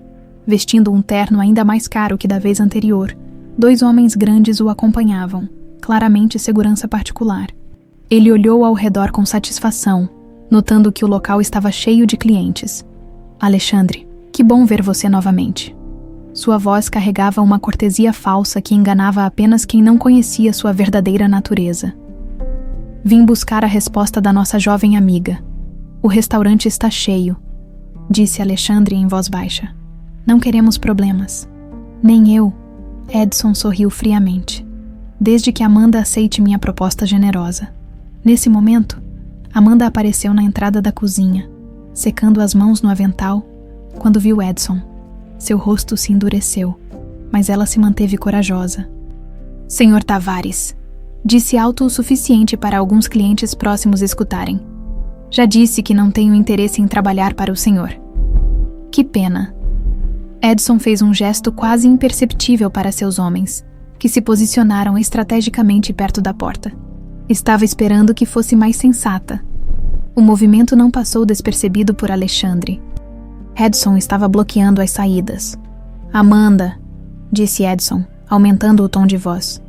vestindo um terno ainda mais caro que da vez anterior. 2 homens grandes o acompanhavam, claramente segurança particular. Ele olhou ao redor com satisfação, notando que o local estava cheio de clientes. Alexandre, que bom ver você novamente. Sua voz carregava uma cortesia falsa que enganava apenas quem não conhecia sua verdadeira natureza. Vim buscar a resposta da nossa jovem amiga. O restaurante está cheio, disse Alexandre em voz baixa. Não queremos problemas. Nem eu. Edson sorriu friamente. Desde que Amanda aceite minha proposta generosa. Nesse momento, Amanda apareceu na entrada da cozinha, secando as mãos no avental, quando viu Edson. Seu rosto se endureceu, mas ela se manteve corajosa. Senhor Tavares, disse alto o suficiente para alguns clientes próximos escutarem. Já disse que não tenho interesse em trabalhar para o senhor. Que pena. Edson fez um gesto quase imperceptível para seus homens, que se posicionaram estrategicamente perto da porta. Estava esperando que fosse mais sensata. O movimento não passou despercebido por Alexandre. Edson estava bloqueando as saídas. Amanda, disse Edson, aumentando o tom de voz.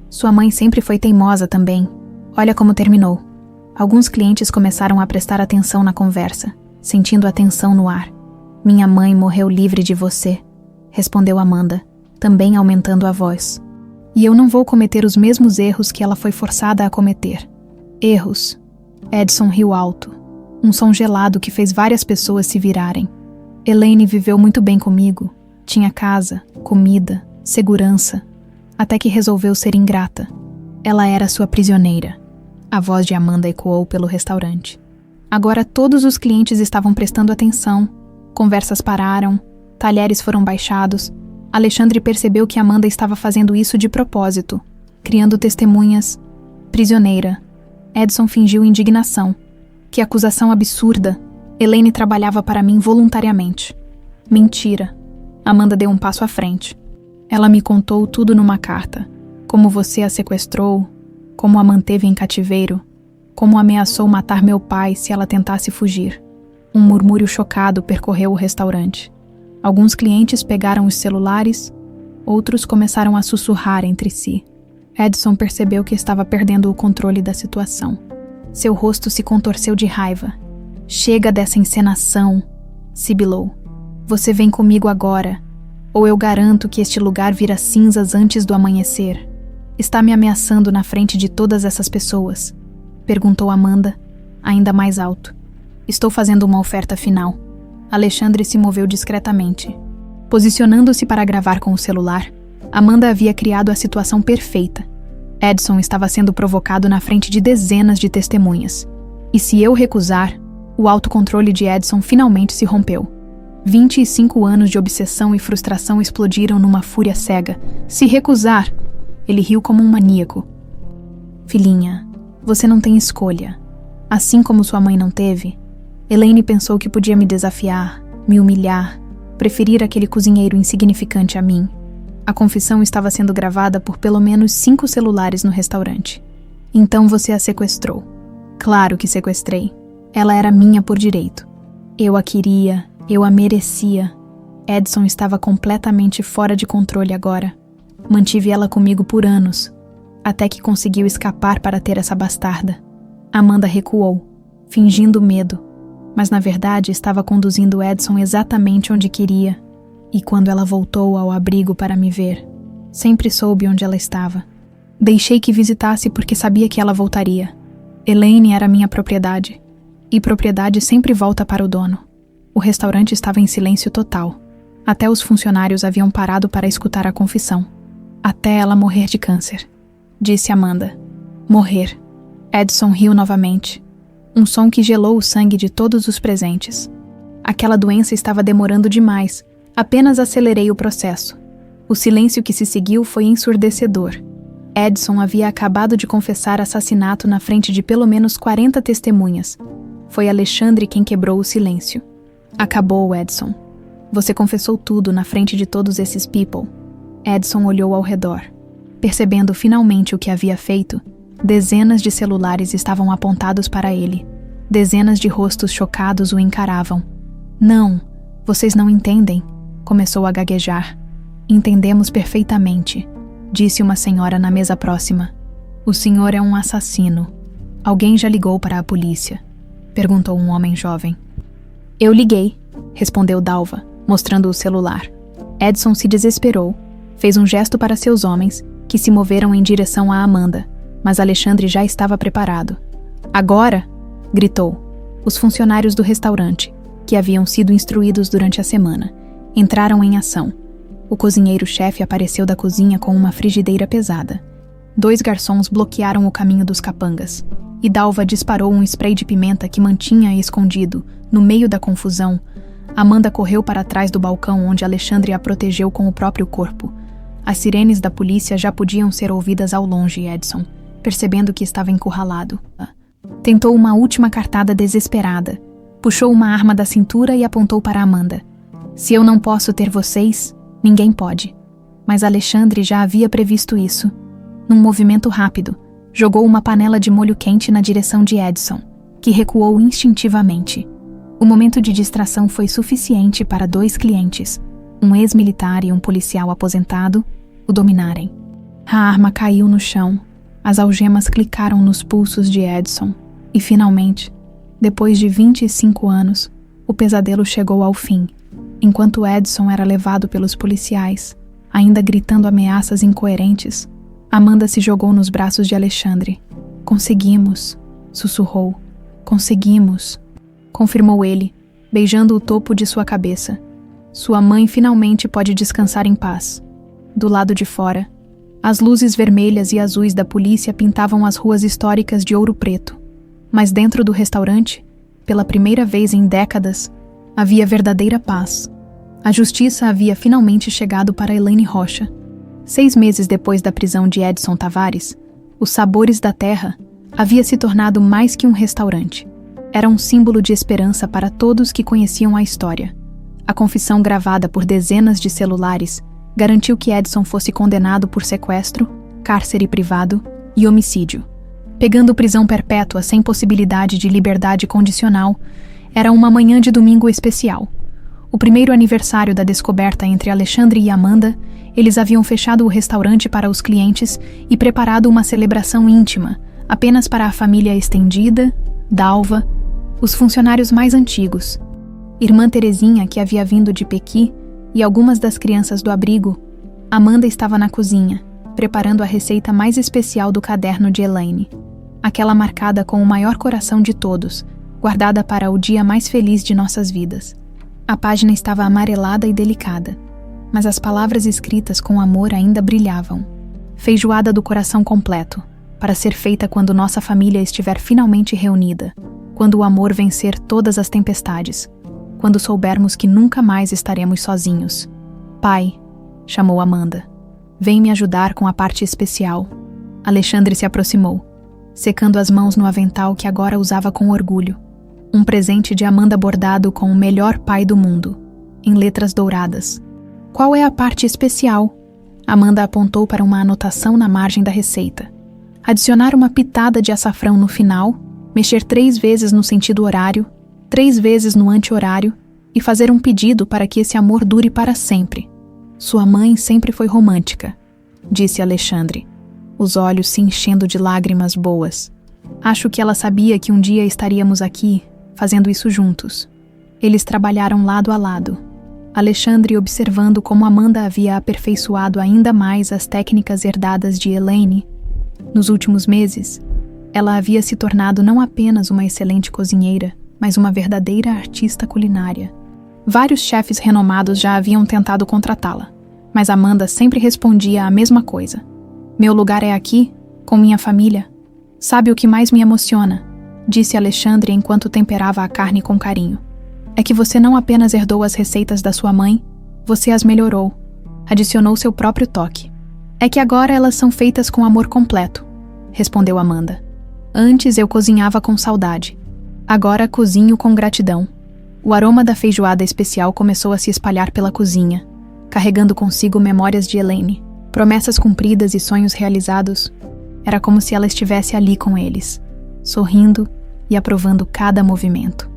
Sua mãe sempre foi teimosa também. Olha como terminou. Alguns clientes começaram a prestar atenção na conversa, sentindo a tensão no ar. Minha mãe morreu livre de você, respondeu Amanda, também aumentando a voz. E eu não vou cometer os mesmos erros que ela foi forçada a cometer. Erros. Edson riu alto. Um som gelado que fez várias pessoas se virarem. Elaine viveu muito bem comigo. Tinha casa, comida, segurança. Até que resolveu ser ingrata. Ela era sua prisioneira. A voz de Amanda ecoou pelo restaurante. Agora todos os clientes estavam prestando atenção. Conversas pararam. Talheres foram baixados. Alexandre percebeu que Amanda estava fazendo isso de propósito, criando testemunhas. Prisioneira. Edson fingiu indignação. Que acusação absurda. Elaine trabalhava para mim voluntariamente. Mentira. Amanda deu um passo à frente. Ela me contou tudo numa carta. Como você a sequestrou, como a manteve em cativeiro, como ameaçou matar meu pai se ela tentasse fugir. Um murmúrio chocado percorreu o restaurante. Alguns clientes pegaram os celulares, outros começaram a sussurrar entre si. Edson percebeu que estava perdendo o controle da situação. Seu rosto se contorceu de raiva. Chega dessa encenação, sibilou. Você vem comigo agora, ou eu garanto que este lugar vira cinzas antes do amanhecer. Está me ameaçando na frente de todas essas pessoas? Perguntou Amanda, ainda mais alto. Estou fazendo uma oferta final. Alexandre se moveu discretamente. Posicionando-se para gravar com o celular, Amanda havia criado a situação perfeita. Edson estava sendo provocado na frente de dezenas de testemunhas. E se eu recusar, o autocontrole de Edson finalmente se rompeu. 25 anos de obsessão e frustração explodiram numa fúria cega. Se recusar, ele riu como um maníaco. Filhinha, você não tem escolha. Assim como sua mãe não teve, Elaine pensou que podia me desafiar, me humilhar, preferir aquele cozinheiro insignificante a mim. A confissão estava sendo gravada por pelo menos 5 celulares no restaurante. Então você a sequestrou. Claro que sequestrei. Ela era minha por direito. Eu a queria, eu a merecia. Edson estava completamente fora de controle agora. Mantive ela comigo por anos, até que conseguiu escapar para ter essa bastarda. Amanda recuou, fingindo medo, mas na verdade estava conduzindo Edson exatamente onde queria. E quando ela voltou ao abrigo para me ver, sempre soube onde ela estava. Deixei que visitasse porque sabia que ela voltaria. Elaine era minha propriedade, e propriedade sempre volta para o dono. O restaurante estava em silêncio total. Até os funcionários haviam parado para escutar a confissão. Até ela morrer de câncer, disse Amanda. Morrer. Edson riu novamente. Um som que gelou o sangue de todos os presentes. Aquela doença estava demorando demais. Apenas acelerei o processo. O silêncio que se seguiu foi ensurdecedor. Edson havia acabado de confessar assassinato na frente de pelo menos 40 testemunhas. Foi Alexandre quem quebrou o silêncio. Acabou, Edson. Você confessou tudo na frente de todos esses people. Edson olhou ao redor. Percebendo finalmente o que havia feito, dezenas de celulares estavam apontados para ele. Dezenas de rostos chocados o encaravam. Não, vocês não entendem. Começou a gaguejar. Entendemos perfeitamente, disse uma senhora na mesa próxima. O senhor é um assassino. Alguém já ligou para a polícia? Perguntou um homem jovem. Eu liguei, respondeu Dalva, mostrando o celular. Edson se desesperou, fez um gesto para seus homens, que se moveram em direção a Amanda, mas Alexandre já estava preparado. Agora! Gritou. Os funcionários do restaurante, que haviam sido instruídos durante a semana, entraram em ação. O cozinheiro-chefe apareceu da cozinha com uma frigideira pesada. 2 garçons bloquearam o caminho dos capangas, e Dalva disparou um spray de pimenta que mantinha escondido. No meio da confusão, Amanda correu para trás do balcão onde Alexandre a protegeu com o próprio corpo. As sirenes da polícia já podiam ser ouvidas ao longe, Edson, percebendo que estava encurralado. Tentou uma última cartada desesperada. Puxou uma arma da cintura e apontou para Amanda. Se eu não posso ter vocês, ninguém pode. Mas Alexandre já havia previsto isso. Num movimento rápido, jogou uma panela de molho quente na direção de Edson, que recuou instintivamente. O momento de distração foi suficiente para 2 clientes, um ex-militar e um policial aposentado, o dominarem. A arma caiu no chão, as algemas clicaram nos pulsos de Edson, e finalmente, depois de 25 anos, o pesadelo chegou ao fim. Enquanto Edson era levado pelos policiais, ainda gritando ameaças incoerentes, Amanda se jogou nos braços de Alexandre. Conseguimos, sussurrou. Conseguimos, confirmou ele, beijando o topo de sua cabeça. Sua mãe finalmente pode descansar em paz. Do lado de fora, as luzes vermelhas e azuis da polícia pintavam as ruas históricas de ouro preto. Mas dentro do restaurante, pela primeira vez em décadas, havia verdadeira paz. A justiça havia finalmente chegado para Elaine Rocha. 6 meses depois da prisão de Edson Tavares, os Sabores da Terra havia se tornado mais que um restaurante. Era um símbolo de esperança para todos que conheciam a história. A confissão gravada por dezenas de celulares garantiu que Edson fosse condenado por sequestro, cárcere privado e homicídio. Pegando prisão perpétua sem possibilidade de liberdade condicional, era uma manhã de domingo especial. O primeiro aniversário da descoberta entre Alexandre e Amanda, eles haviam fechado o restaurante para os clientes e preparado uma celebração íntima, apenas para a família estendida, Dalva, os funcionários mais antigos, irmã Terezinha, que havia vindo de Pequi, e algumas das crianças do abrigo. Amanda estava na cozinha, preparando a receita mais especial do caderno de Elaine, aquela marcada com o maior coração de todos, guardada para o dia mais feliz de nossas vidas. A página estava amarelada e delicada, mas as palavras escritas com amor ainda brilhavam. Feijoada do coração completo, para ser feita quando nossa família estiver finalmente reunida, quando o amor vencer todas as tempestades, quando soubermos que nunca mais estaremos sozinhos. Pai, chamou Amanda, vem me ajudar com a parte especial. Alexandre se aproximou, secando as mãos no avental que agora usava com orgulho. Um presente de Amanda bordado com o melhor pai do mundo, em letras douradas. Qual é a parte especial? Amanda apontou para uma anotação na margem da receita. Adicionar uma pitada de açafrão no final, mexer 3 vezes no sentido horário, 3 vezes no anti-horário e fazer um pedido para que esse amor dure para sempre. Sua mãe sempre foi romântica, disse Alexandre, os olhos se enchendo de lágrimas boas. Acho que ela sabia que um dia estaríamos aqui, fazendo isso juntos. Eles trabalharam lado a lado, Alexandre observando como Amanda havia aperfeiçoado ainda mais as técnicas herdadas de Elaine. Nos últimos meses, ela havia se tornado não apenas uma excelente cozinheira, mas uma verdadeira artista culinária. Vários chefes renomados já haviam tentado contratá-la, mas Amanda sempre respondia a mesma coisa. Meu lugar é aqui, com minha família. Sabe o que mais me emociona? Disse Alexandre enquanto temperava a carne com carinho. É que você não apenas herdou as receitas da sua mãe, você as melhorou, adicionou seu próprio toque. É que agora elas são feitas com amor completo, respondeu Amanda. Antes eu cozinhava com saudade. Agora cozinho com gratidão. O aroma da feijoada especial começou a se espalhar pela cozinha, carregando consigo memórias de Elaine, promessas cumpridas e sonhos realizados. Era como se ela estivesse ali com eles, sorrindo e aprovando cada movimento.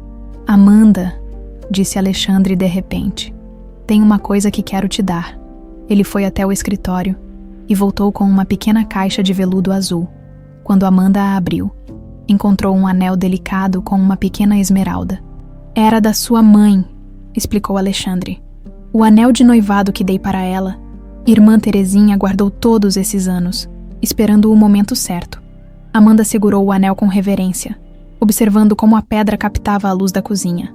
Amanda, disse Alexandre de repente, tem uma coisa que quero te dar. Ele foi até o escritório e voltou com uma pequena caixa de veludo azul. Quando Amanda a abriu, encontrou um anel delicado com uma pequena esmeralda. Era da sua mãe, explicou Alexandre. O anel de noivado que dei para ela, irmã Terezinha guardou todos esses anos, esperando o momento certo. Amanda segurou o anel com reverência, observando como a pedra captava a luz da cozinha.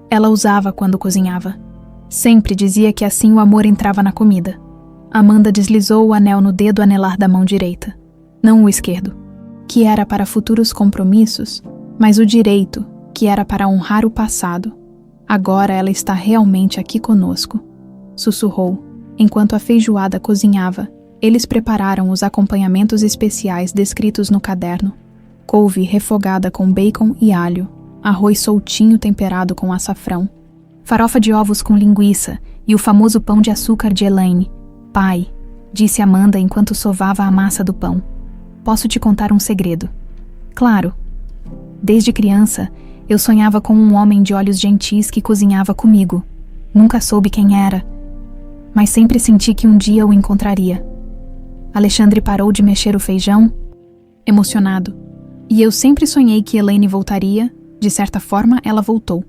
Ela usava quando cozinhava. Sempre dizia que assim o amor entrava na comida. Amanda deslizou o anel no dedo anelar da mão direita, não o esquerdo, que era para futuros compromissos, mas o direito, que era para honrar o passado. Agora ela está realmente aqui conosco, sussurrou, enquanto a feijoada cozinhava. Eles prepararam os acompanhamentos especiais descritos no caderno. Couve refogada com bacon e alho, arroz soltinho temperado com açafrão, farofa de ovos com linguiça e o famoso pão de açúcar de Elaine. Pai, disse Amanda enquanto sovava a massa do pão. Posso te contar um segredo? Claro. Desde criança, eu sonhava com um homem de olhos gentis que cozinhava comigo. Nunca soube quem era, mas sempre senti que um dia o encontraria. Alexandre parou de mexer o feijão, emocionado. E eu sempre sonhei que Elaine voltaria. De certa forma, ela voltou,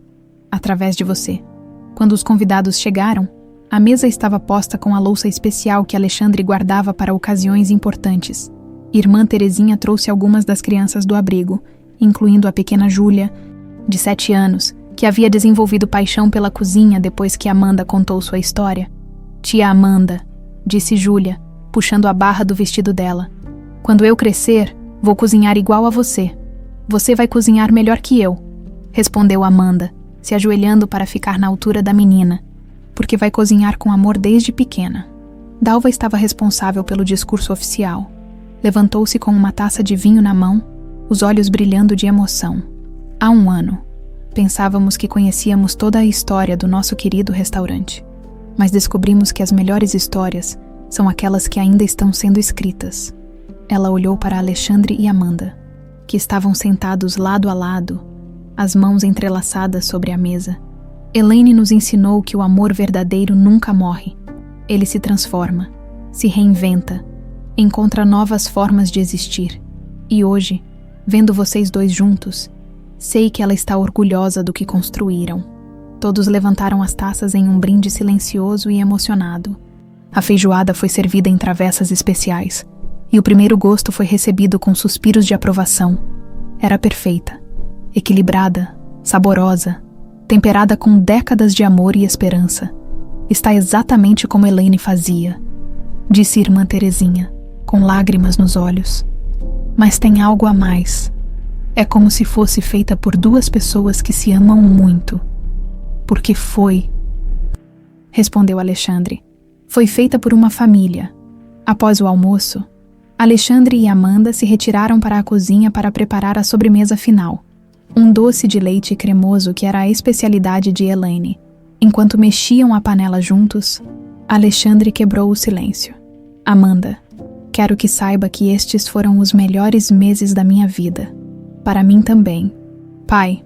através de você. Quando os convidados chegaram, a mesa estava posta com a louça especial que Alexandre guardava para ocasiões importantes. Irmã Terezinha trouxe algumas das crianças do abrigo, incluindo a pequena Júlia, de 7 anos, que havia desenvolvido paixão pela cozinha depois que Amanda contou sua história. Tia Amanda, disse Júlia, puxando a barra do vestido dela. Quando eu crescer, vou cozinhar igual a você. Você vai cozinhar melhor que eu, respondeu Amanda, se ajoelhando para ficar na altura da menina, porque vai cozinhar com amor desde pequena. Dalva estava responsável pelo discurso oficial. Levantou-se com uma taça de vinho na mão, os olhos brilhando de emoção. Há 1 ano, pensávamos que conhecíamos toda a história do nosso querido restaurante, mas descobrimos que as melhores histórias são aquelas que ainda estão sendo escritas. Ela olhou para Alexandre e Amanda, que estavam sentados lado a lado, as mãos entrelaçadas sobre a mesa. Elaine nos ensinou que o amor verdadeiro nunca morre. Ele se transforma, se reinventa, encontra novas formas de existir. E hoje, vendo vocês dois juntos, sei que ela está orgulhosa do que construíram. Todos levantaram as taças em um brinde silencioso e emocionado. A feijoada foi servida em travessas especiais, e o primeiro gosto foi recebido com suspiros de aprovação. Era perfeita, equilibrada, saborosa, temperada com décadas de amor e esperança. Está exatamente como Elaine fazia, disse irmã Terezinha, com lágrimas nos olhos. Mas tem algo a mais. É como se fosse feita por 2 pessoas que se amam muito. Porque foi, respondeu Alexandre. Foi feita por uma família. Após o almoço, Alexandre e Amanda se retiraram para a cozinha para preparar a sobremesa final, um doce de leite cremoso que era a especialidade de Elaine. Enquanto mexiam a panela juntos, Alexandre quebrou o silêncio. Amanda, quero que saiba que estes foram os melhores meses da minha vida. Para mim também. Pai,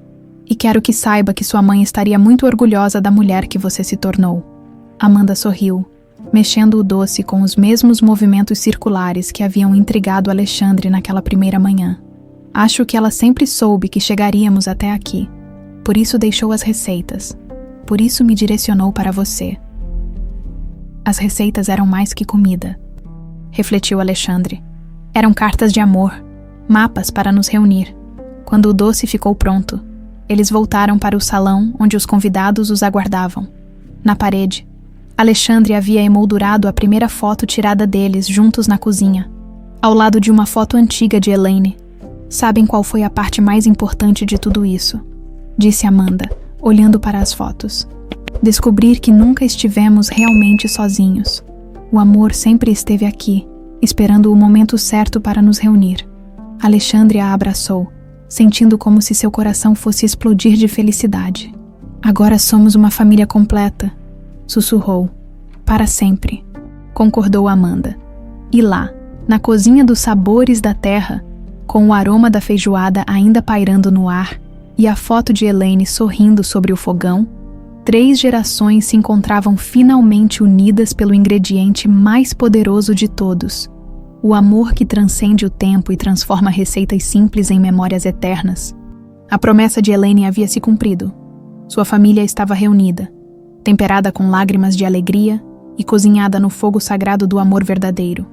e quero que saiba que sua mãe estaria muito orgulhosa da mulher que você se tornou. Amanda sorriu, mexendo o doce com os mesmos movimentos circulares que haviam intrigado Alexandre naquela primeira manhã. Acho que ela sempre soube que chegaríamos até aqui. Por isso deixou as receitas. Por isso me direcionou para você. As receitas eram mais que comida, refletiu Alexandre. Eram cartas de amor, mapas para nos reunir. Quando o doce ficou pronto, eles voltaram para o salão onde os convidados os aguardavam. Na parede, Alexandre havia emoldurado a primeira foto tirada deles juntos na cozinha, ao lado de uma foto antiga de Elaine. Sabem qual foi a parte mais importante de tudo isso? Disse Amanda, olhando para as fotos. Descobrir que nunca estivemos realmente sozinhos. O amor sempre esteve aqui, esperando o momento certo para nos reunir. Alexandre a abraçou, sentindo como se seu coração fosse explodir de felicidade. Agora somos uma família completa, sussurrou. Para sempre, concordou Amanda. E lá, na cozinha dos sabores da terra, com o aroma da feijoada ainda pairando no ar e a foto de Elaine sorrindo sobre o fogão, 3 gerações se encontravam finalmente unidas pelo ingrediente mais poderoso de todos, o amor que transcende o tempo e transforma receitas simples em memórias eternas. A promessa de Elaine havia se cumprido. Sua família estava reunida, temperada com lágrimas de alegria e cozinhada no fogo sagrado do amor verdadeiro.